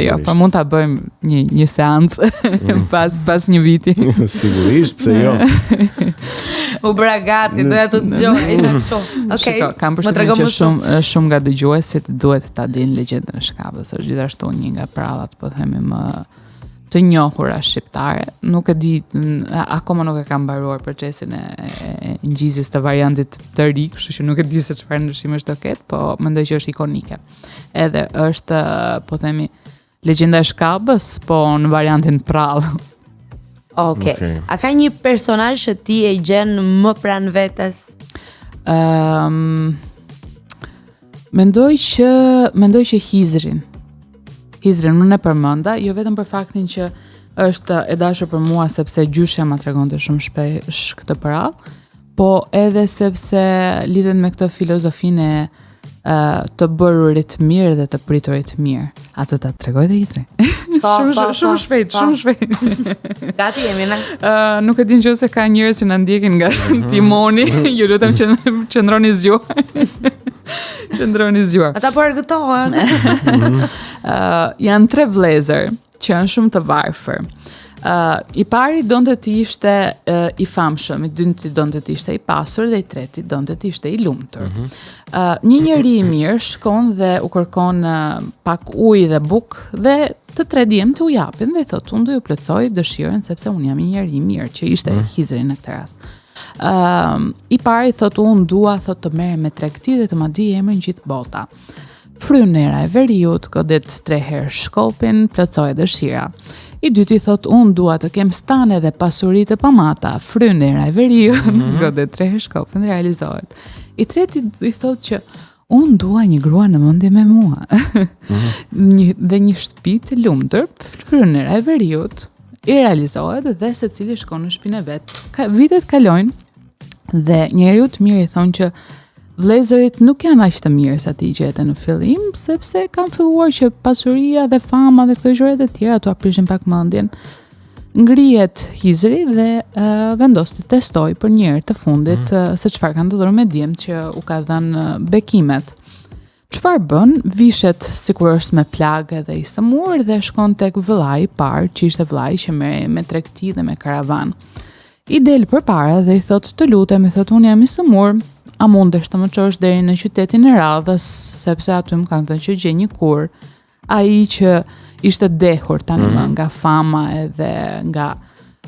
jo, por mund ta bëjmë një seancë pas një viti. Sigurisht, pse jo. U bëra gati, doja të dëgjoj, isha kështu. Okej. Kam përshtypjen që shumë nga dëgjuesit duhet ta dinë Legjendën e Shkapës. Është gjithashtu një nga prallat, po themi, më të njohura shqiptare. Nuk e di, akoma nuk e kam mbaruar procesin e ngjizjes të variantit të ri, kështu që nuk e di se çfarë ndryshimesh do ketë, po mendoj që është ikonike. Edhe është, po themi, Legjenda e Shkapës, po në variantin prallë. Okej. A ka një personazh që ti e gjen më pranë vetes? Mendoj që Hizrin unë e përmenda, jo vetëm për faktin që është e dashur për mua sepse gjyshja ma tregonte shumë shpesh këtë prallë, po edhe sepse lidhet me këtë filozofinë të bërurit mirë dhe të priturit mirë. Atë ta tregoj dhe Hizri. Shumë shpejt. Gati jemi ne. Nuk e din nëse ka njerëz që na ndjekin nga timoni, ju lutem që qëndroni zgjuar. Ata po argëtohen. Janë 3 vëllezër që janë shumë të varfër. I pari donte të ishte i famshëm, i dyti donte të ishte i pasur dhe i treti donte të ishte i lumtur. Një njeri i mirë shkon dhe u kërkon pak ujë dhe bukë dhe të 3 djemt u japin dhe thotë unë do ju plotësoj dëshirën sepse unë jam një njeri i mirë, që ishte Hizri në këtë rast. I pari thotë unë dua thotë të merrem me tregti dhe të ma di emrin gjithë bota. Fryn era e veriut, godet 3 herë shkopin, plotësoi dëshira. I dyti thot, unë dua të kem stane dhe pasurit e pamata, fryn era e veriut, godet 3 herë shkopin, realizohet. I treti i thot që unë dua një grua në mendje me mua. Dhe një shtëpi të lumtur, fryn era e veriut, i realizohet dhe secili shkon në shtëpinë e vet. Vitet kalojnë dhe njeriu të mirë i thonë që vëllezërit nuk janë aq të mirë sa ti gjete në fillim, sepse kanë filluar që pasuria dhe fama dhe këto gjërat e tjera tu aprishin pak mendjen. Ngrihet Hizri dhe vendos të testoj për një herë të fundit se çfarë ka ndodhur me djemt që u ka dhënë bekimet. Çfarë bën? Vishet sikur është me plagë dhe i sëmur dhe shkon tek vëllai i parë, që ishte vëllai që merrej me tregti dhe me karavan. I del përpara dhe i thot të lutem, i thot unë jam i sëmur, a mundesh të më çosh deri në qytetin e radhës, sepse aty më kanë thënë që gjej një kur. Ai që ishte dehur tani nga fama edhe nga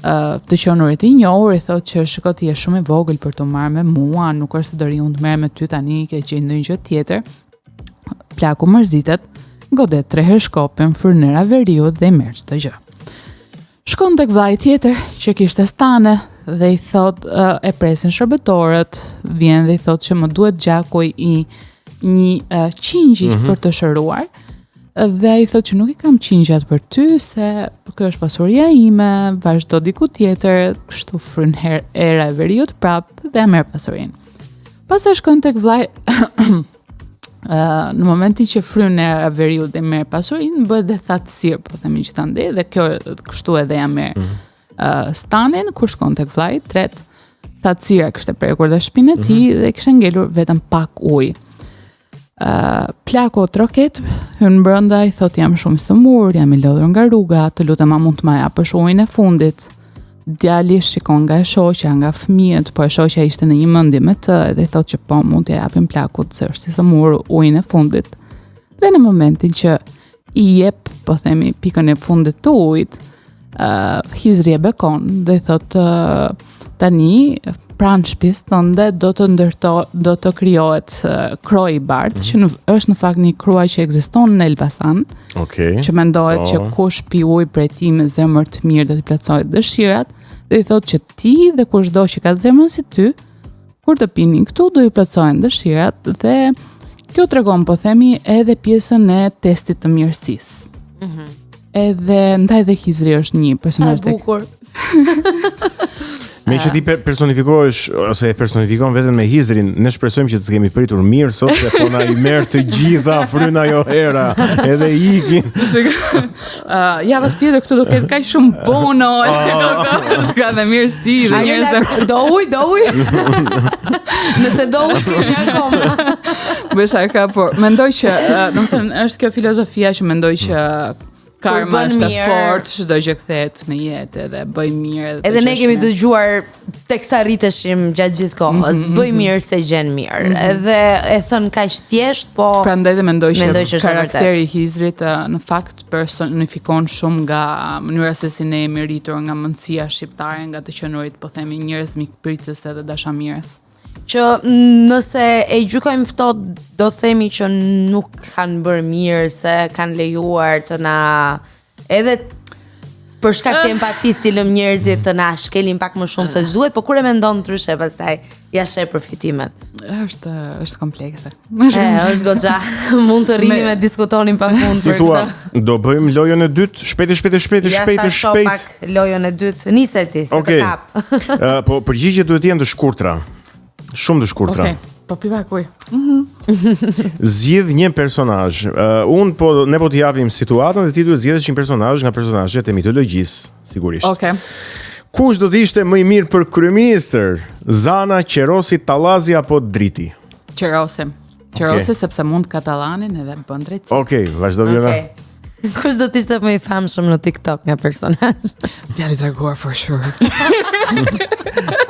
të qonurit i njohur, i thotë që shiko ti je shumë i vogël për të marrë me mua, nuk është se do ri unë të merrem me ty tani, ke gjej ndonjë gjë tjetër. Plaku mërzitet, godet 3 herë shkopin, frynera veriut dhe i merr çdo gjë. Shkon tek vllai tjetër që kishte stane dhe i thot e presin shërbëtorët, vjen dhe i thot që më duhet gjakuj i një qingji për të shëruar, dhe i thot që nuk i kam qingjat për ty, se kjo është pasuria ime, vazhdo diku tjetër, kështu fryn era e veriut prap dhe merr pasurinë. Pastaj shkon tek vllai në momenti që fryn era e veriut dhe merr pasurinë, bëhet dhe thatësir, po themi gjithandej, dhe kjo kështu edhe ja merr stanin, kur shkon tek vllai i tret, thatësira kishte prekur dhe shtëpinë e tij dhe kishte ngelur vetëm pak ujë. Plaku troket, hyn brenda, i thot jam shumë i sëmur, jam i lodhur nga rruga, të lutem a mund të më japësh ujin e fundit. djali shikon nga e shoqja, nga fëmijët, po e shoqja ishte në një mendje me të dhe i thotë që po mund t'ja japim plakut se është i sëmur ujin e fundit. Dhe në momentin që i jep, po themi, pikën e fundit të ujit, Hizri e bekon dhe i thotë tani pranë shtëpisë tënde do të krijohet kroi i bardhë, që është në fakt një kruaj që ekziston në Elbasan. Okej. Që mendohet që kush pi ujë prej tij me zemër të mirë do t'i plotësojë dëshirat, dhe i thotë që ti dhe kushdo që ka zemrën si ty, kur të pini këtu do i plotësohen dëshirat, dhe kjo tregon, po themi, edhe pjesën e testit të mirësisë. Edhe ndaj dhe Hizri është një personazh e bukur. Me që ti personifikohesh ose e personifikon veten me Hizrin, ne shpresojmë që të kemi pritur mirë sot, se po na i merr të gjitha fryna jo hera, edhe ikin. Javës tjetër këtu do ketë kaq shumë bono, ka dhe mirësi dhe njerëz do uj. Nëse do uj kemi akoma. Besha ka, por mendoj që, domethënë, është kjo filozofia që mendoj që karma është e fortë, çdo gjë kthehet në jetë edhe bëj mirë. Edhe ne kemi dëgjuar teksa rriteshim gjatë gjithë kohës, bëj mirë se gjen mirë. Edhe e thën kaq thjesht, po prandaj dhe mendoj që karakteri i vërtet. Hizrit në fakt personifikon shumë nga mënyra se si ne jemi rritur, nga mendësia shqiptare, nga të qenurit, po themi, njerëz mikpritës edhe dashamirës. Që nëse e gjykojmë ftohtë, do themi që nuk kanë bërë mirë, se kanë lejuar të na edhe për shkak të empatisë të lëm njerëzit të na shkelin pak më shumë se duhet, po kur e mendon ndryshe pastaj ja sheh përfitimet. Është komplekse. Është goxha. Mund të rrini me diskutonin pafund për këtë. Do bëjmë lojën e dytë, shpejt. Ja pak lojën e dytë. Nise ti, se të kap. Po përgjigjet duhet të jenë të shkurtra. Shumë të shkurtra. Po pivakuj. Zgjidh një personazh. Ne po t'i japim situatën dhe ti duhet zgjedhësh një personazh nga personazhet e mitologjisë, sigurisht. Okej. Kush do të ishte më i mirë për kryeministër? Zana, Qerosi, Tallazi apo Driti? Qerosi, sepse mund katalanin edhe bën drejtësi. Okej, vazhdo Vjera. Kush do të ishte më i famshëm në TikTok nga personazh? Djali Draguar for sure.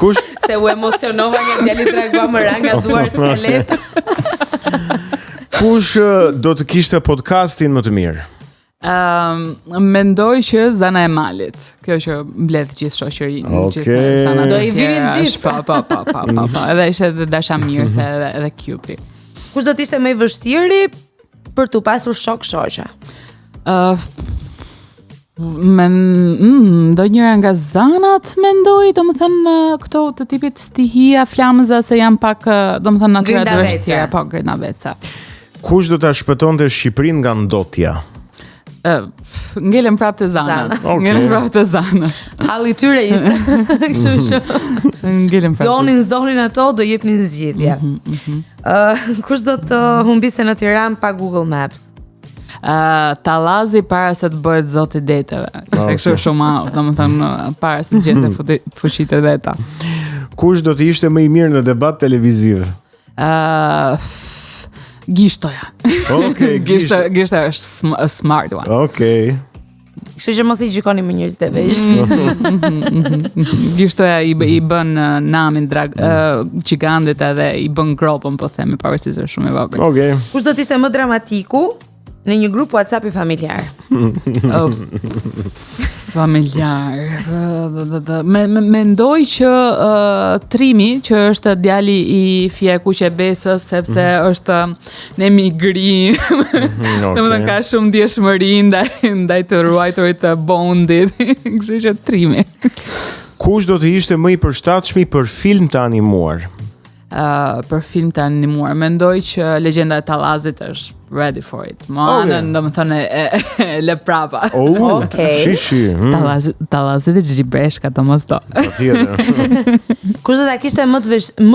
Kush? Se u emocionova nga Djali Draguar më ra nga duart skalet. Kush do të kishte podcastin më të mirë? Mendoj që Zana e Malit. Kjo që mbledh gjithë shoqërinë, Zana. Do i vinin gjithë. Po. Edhe ishte edhe dashamirëse edhe cute. Kush do të ishte më i vështirë për të pasur shok shoqe? Do njëra nga zanat mendoj, do më thënë këto të tipit stihia, flamëza, se janë pak, do më thënë natyrat vështira, po grinaveca. Kush do të shpëtonte Shqipërinë nga ndotja? Ngelem prapë të zanat. Ngelem prapë të zanat. Halli tyre ishte. Kështu që ngelem prapë. Donin ato, do jepnin zgjidhje. Kush do të humbiste në Tiranë pa Google Maps? Tallazi para se të bëhet zoti i deteve. Ishte kështu shumë out, domethënë para se të gjente fuqitë e veta. Kush do të ishte më i mirë në debat televiziv? Gishtoja. Okej, Gishtoja është a smart one. Okej. Kështu që mos i gjykoni me njerëzit e veç. Gishtoja i bën namin gjigandit edhe i bën gropën, po themi, pavarësisht se është shumë i vogël. Okej. Kush do të ishte më dramatiku në një grup WhatsApp i familjar? Familjar. Mendoj që Trimi, që është djali i Fjeku Qebesës, sepse është në emigrim. Domethënë ka shumë ndjeshmëri ndaj të ruajturit të bondit. Kështu që Trimi. Kush do të ishte më i përshtatshëm për film të animuar? Për film të animuar, mendoj që Legjenda e Tallazit është ready for it. Do më thënë e le prapa. Shishi. Tallazit e Gjigji Breshka, të mos do. Kush do ta kishte më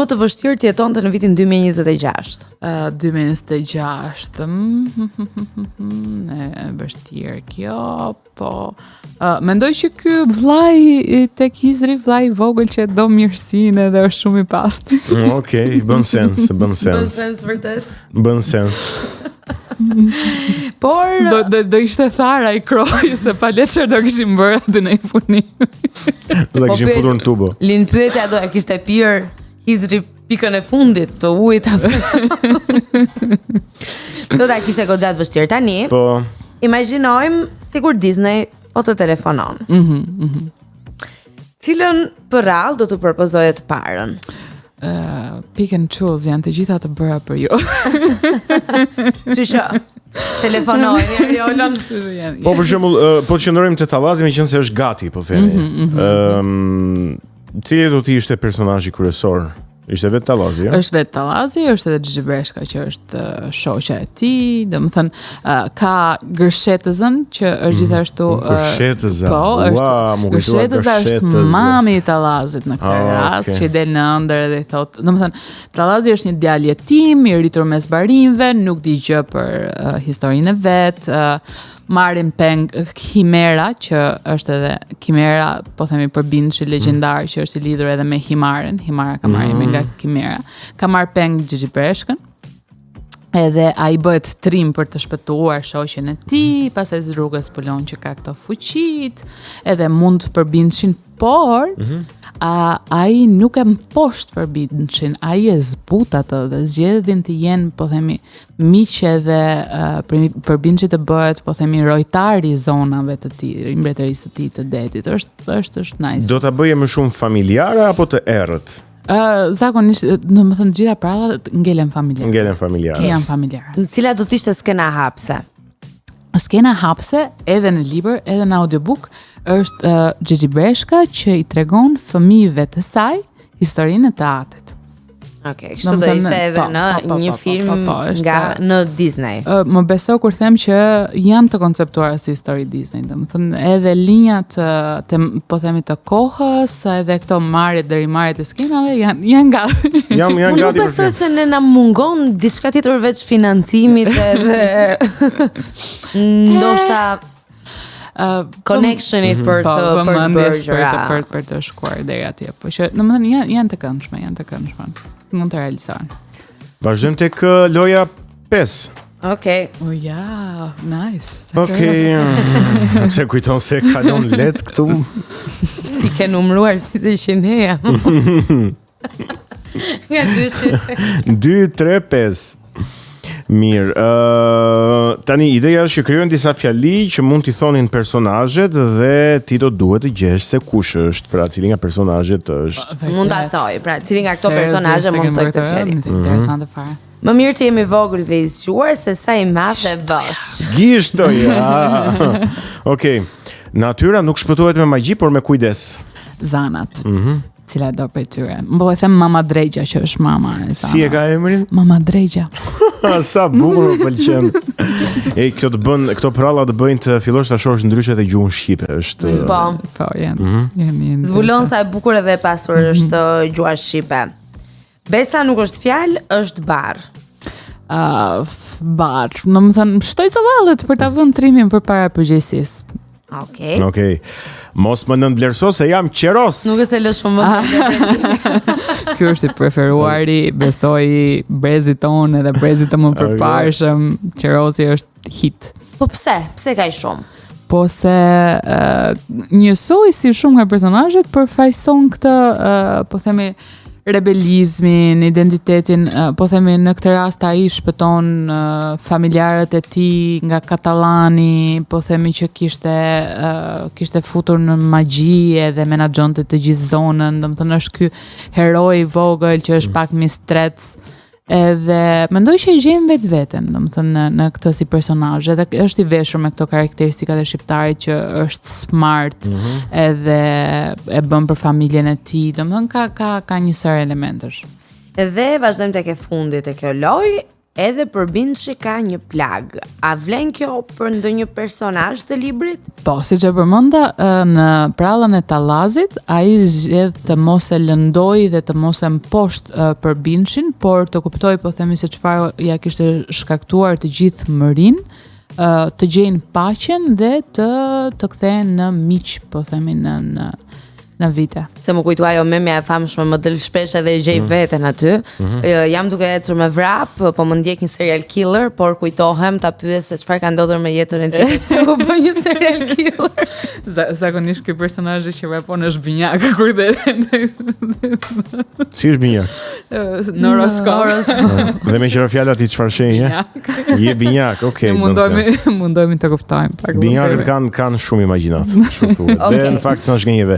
të vështirë të jetonte në vitin 2026? 2026. E vështirë kjo, po. Mendoj që ky vllai tek Hizri, vllai i vogël që do mirësinë dhe është shumë i pastër. Okej, bën sens. Bën sens vërtet. Bën sens. Por do ishte thara I kroj se pa leçer do kishim bërë aty në punim. Do ta kishim futur në tubo. Lind pyetja do e kishte pirë Hizri pikën e fundit të ujit apo. Do ta kishte goxhat vështirë tani. Po. Imagjinojmë sikur Disney po të telefonon. Cilën për radhë do të propozoje të parën? Pick and choose janë të gjitha të bëra për ju. Kështu që telefonojnë Ariolën. Po për shembull, po të qëndrojmë te Tallazi meqense është gati, po themi. Cili do të ishte personazhi kryesor? Ishte vetë Tallazi, ja? Është vetë Tallazi, është edhe Xhixhi Breshka që është shoqja e tij, domethënë ka Gërshetëzën që është gjithashtu Gërshetëza. Po, është Gërshetëza është mami I Tallazit në këtë rast, që del në ëndër dhe I thotë, domethënë Tallazi është një djalë jetim I rritur mes barinjve, nuk di gjë për historinë e vet, marrin peng Himera që është edhe Kimera, po themi përbindshi legjendar që është I lidhur edhe me Himaren. Himara ka marrë nga Kimera. Ka marrë peng Xhixhi Breshkën. Edhe ai bëhet trim për të shpëtuar shoqen e tij, pastaj rrugës Pulon që ka këto fuqit, edhe mund të përbindshin, por ai nuk e mposht përbindshin, ai e zbut atë dhe zgjedhin të jenë, po themi, miq edhe përbindshi të bëhet, po themi, rojtari I zonave të tij, I mbretërisë të tij të detit. Është nice. Do ta bëje më shumë familjare apo të errët? Zakonisht, domethënë gjitha prallat ngelen familjare. Ngelen familjare. Janë familjare. Në cila do të ishte skena hapse? Skena hapse edhe në libër, edhe në audiobook është Xhixhi Breshka që I tregon fëmijëve të saj historinë e teatrit. Okej, kështu do ishte edhe në një film nga në Disney. Më beso kur them që janë të konceptuara si histori Disney, domethënë edhe linjat po themi të kohës, edhe këto marrjet deri marrjet e skenave janë gati. Janë gati. Nuk besoj se ne na mungon diçka tjetër veç financimit edhe ndoshta connectionit për të bërë për të shkuar deri atje. Po që domethënë janë të këndshme. Mund të realizohen. Vazhdojmë tek loja 5. Okej. Ja, nice. Okej. Se kujton se kalon let këtu. Si ke numëruar si se ishin heja. Nga 2, 3, 5. Mirë, tani ideja është që krijojnë disa fjali që mund t'i thonin personazhet dhe ti do duhet të gjesh se kush është, pra cili nga personazhet është. Mund ta thoj, pra cili nga këto personazhe mund të thoj këtë fjali. Interesante fare. Më mirë të jemi vogël dhe I zgjuar se sa I madh dhe bosh. Gishto, ja. Okej. Natyra nuk shpëtohet me magji, por me kujdes. Zanat. Cila do për tyre. Më e them Mama Drejgja që është mama e Si e ka emrin? Mama Drejgja. Sa bukur më pëlqen. Këto pralla të bëjnë të fillosh ta shohësh ndryshe dhe gjuhën shqipe, është. Po, janë. Zbulon sa e bukur edhe e pasur është gjuha shqipe. Besa nuk është fjalë, është bar. Bar. Domethënë, shtoj të vallet për ta vënë trimin përpara përgjegjësisë. Okej. Mos më nëndlerëso se jam qeros. Nuk është e lë shumë më. Ky është I preferuari, besoj brezit ton edhe brezit të më përparshëm, qerosi është hit. Po pse? Pse kaq shumë? Po se njësoj si shumë nga personazhet përfaqëson këtë, po themi, rebelizmin, identitetin, po themi në këtë rast ai shpëton familjarët e tij nga katalani, po themi që kishte futur në magji edhe menaxhonte të gjithë zonën, domethënë është ky heroi I vogël që është pak mistrec, edhe mendoj që I gjen vetveten, domethënë në këtë si personazh, edhe është I veshur me këto karakteristikat e shqiptarit që është smart, edhe e bën për familjen e tij, domethënë ka një sër elementësh. Edhe vazhdojmë tek e fundit e kjo lojë, edhe përbindshi ka një plag. A vlen kjo për ndonjë personazh të librit? Po, siç e përmenda, në prallën e Tallazit, ai zgjedh të mos e lëndoj dhe të mos e mposht përbindshin, por të kuptoj, po themi, se çfarë ja kishte shkaktuar të gjithë mërin, të gjejnë paqen dhe të kthehen në miq, po themi, në në vite. Se më kujtu ajo memja e famshme më del shpesh edhe gjej veten aty. Jam duke ecur me vrap, po më ndjek një serial killer, por kujtohem ta pyes se çfarë ka ndodhur me jetën e tij pse u bë një serial killer. Zakonisht ky personazh që vrapon është binjak kur dhe Si është binjak? në horoskop. Dhe me qëra fjallat i çfarë shenje? Je binjak, okay. Mundohemi të kuptojmë pak. Binjakët kanë shumë imagjinat, kështu thuhet. Dhe në fakt s'na shgënjeve.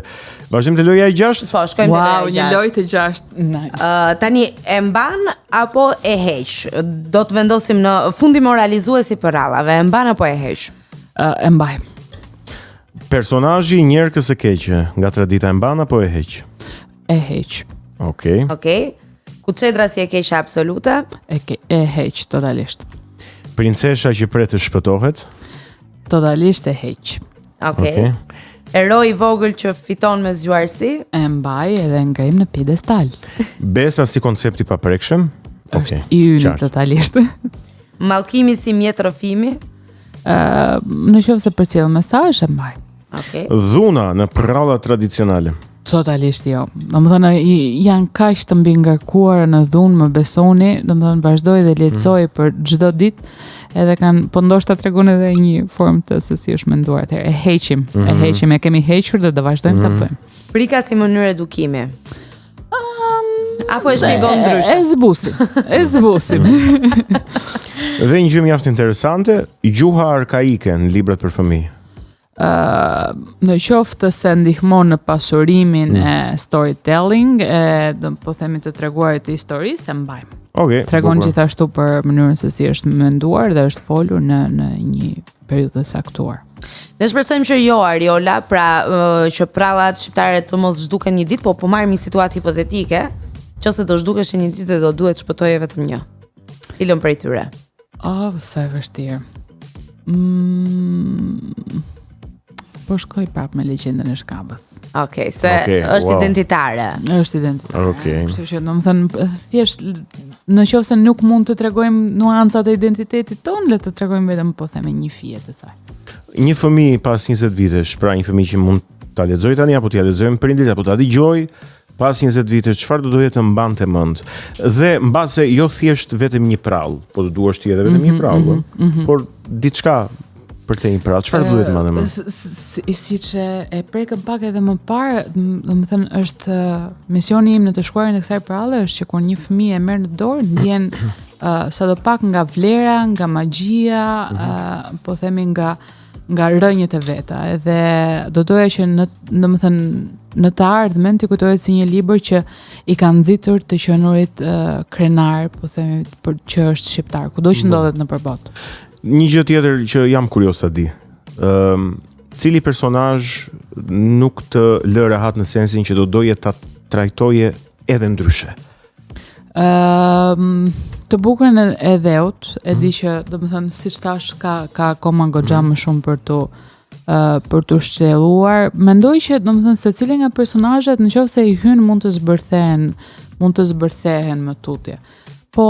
Vazhdim te loja e 6. Po, shkojmë te Wow, loja një e 6. lojë të 6. Nice. Tani e mban apo e heq? Do të vendosim në fundi moralizuesi për rallave. E mban apo e heq? E mbaj. Personazhi i njerëkës së keqe, nga tradita e mban apo e heq? E heq. Okej. Okej. Kuçedra si e keqja absolute? E heq totalisht. Princesha që pret të shpëtohet? Totalisht e heq. Okej. Eroi i vogël që fiton me zgjuarsi? E mbaj edhe ngrim në piedestal. Besa si koncept i paprekshëm? Është i yni qartë. totalisht. Mallkimi si mjet rrëfimi? Në qoftë se përcjell mesazh e mbaj. Okej. Dhuna në prralla tradicionale. Totalisht jo. Domethënë janë kaq të mbi ngarkuara në dhunë, më besoni, domethënë vazhdoj dhe lexoj për çdo ditë, edhe po ndoshta tregon edhe një formë të se si është menduar atëherë. E heqim, e kemi hequr dhe do vazhdojmë ta bëjmë. Frika si mënyrë edukimi? Apo e shpjegon ndryshe? E zbusim. Dhe një gjë mjaft interesante, gjuha arkaike në librat për fëmijë. Në qoftë se ndihmon në pasurimin e storytelling, do po themi të treguarit të historisë, e mbajmë. Okej. Tregon bukur. gjithashtu për mënyrën se si është menduar dhe është folur në një periudhë të saktuar. Ne shpresojmë që jo, Ariola, pra që prallat shqiptare të mos zhduken një ditë, po marrim një situatë hipotetike, nëse do zhdukeshin një ditë do duhet shpëtoje vetëm një. Cilën prej tyre? Sa e vështirë. Po shkoj prap me legjendën e Shkabës. Okej, se Okej, është wow. identitare. Është identitare. Okej. Kështu që domethënë thjesht në qoftë se nuk mund të tregojmë nuancat e identitetit ton, le të tregojmë vetëm po themi një fije të saj. Një fëmijë pas 20 vitesh, pra një fëmijë që mund ta lexoj tani apo t'ia lexojmë prindit apo ta dëgjoj pas 20 vitesh, çfarë do doje të mbante mend? Dhe mbase jo thjesht vetëm një prall, po do duhesh ti edhe vetëm një prall, por diçka për të një prall, çfarë duhet të mbante mend? Siç e prekëm pak edhe më parë, domethënë është misioni im në të shkruarin e kësaj pralle është që kur një fëmijë e merr në dorë, ndjen sadopak nga vlera, nga magjia, po themi nga rrënjët e veta, edhe do doja që në të ardhmen të kujtohet si një libër që i ka nxitur të qenurit krenar, po themi, për që është shqiptar, kudo që ndodhet në përbot. Një gjë tjetër që jam kurioz ta di. Cili personazh nuk të lë rehat në sensin që do doje ta trajtoje edhe ndryshe? Të bukurën e dheut, e di që domethënë siç thash ka akoma goxha më shumë për të shtjelluar. Mendoj që domethënë secili nga personazhet nëse i hyn mund të zbërthehen më tutje. Po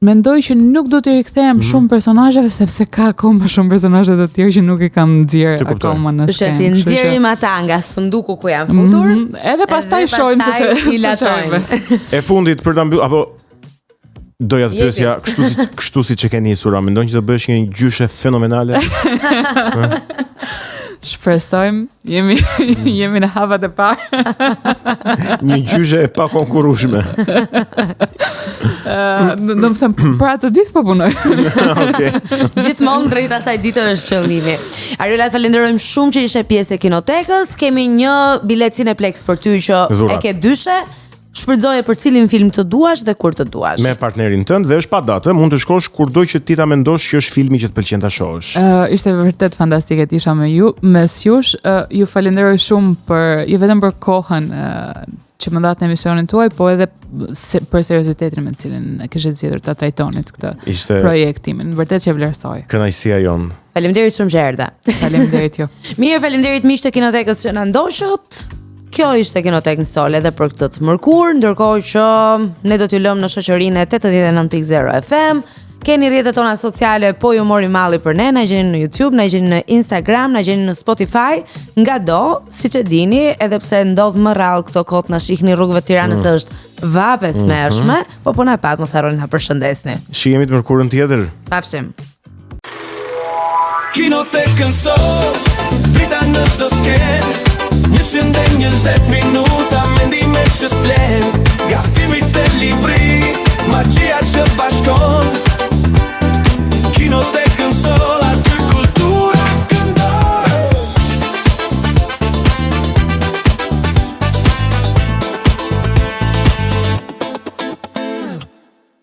mendoj që nuk do të rikthehem shumë personazheve sepse ka akoma shumë personazhe të tjerë që nuk i kam nxjerr akoma në skenë. Që ti nxjerrim ata nga sunduku ku janë futur. Edhe pastaj shohim se i latojmë. E fundit për ta mbyllur apo doja të pyesja kështu siç e ke nisur, a mendon që do bësh një gjyshe fenomenale? Shpresojmë, jemi në hapat e parë. Një gjyshe e pakonkurrueshme. Do të them për atë ditë po punoj. Okej. Gjithmonë drejt asaj dite është qëllimi. Ariola, falenderojmë shumë që ishe pjesë e Kinotekës. Kemi një bilet Cineplex për ty që Dhurat. e ke dyshe. Shfrytëzoje për cilin film të duash dhe kur të duash. Me partnerin tënd dhe është pa datë, mund të shkosh kurdo që ti ta mendosh që është filmi që të pëlqen ta shohësh. Ishte vërtet fantastike të isha mes jush. Ju falenderoj shumë jo vetëm për kohën që më dhatë në emisionin tuaj, po edhe për seriozitetin me të cilin e kishte zgjedhur ta trajtonit këtë projektimin. Vërtet që e vlerësoj. Kënaqësia jon. Faleminderit shumë që erdha. Faleminderit ju. Mirë, faleminderit miqtë e Kinotekës që na ndoqët. Kjo ishte Kinotekë Sol edhe për këtë të mërkur, ndërkohë që ne do t'ju lëmë në shoqërinë e 89.0 FM. Keni rrjetet tona sociale, po ju mori malli për ne, na gjeni në YouTube, na gjeni në Instagram, na gjeni në Spotify, ngado, siç e dini, edhe pse ndodh më rrallë këto kohë na shihni rrugëve të Tiranës është vape të mërshme, po na pat mos harroni na përshëndesni. Shihemi të mërkurën tjetër. Pafshim. Kino te kënso, drita në çdo skenë 120 minuta mendime që s'flen Nga filmit e libri, magjia që bashkon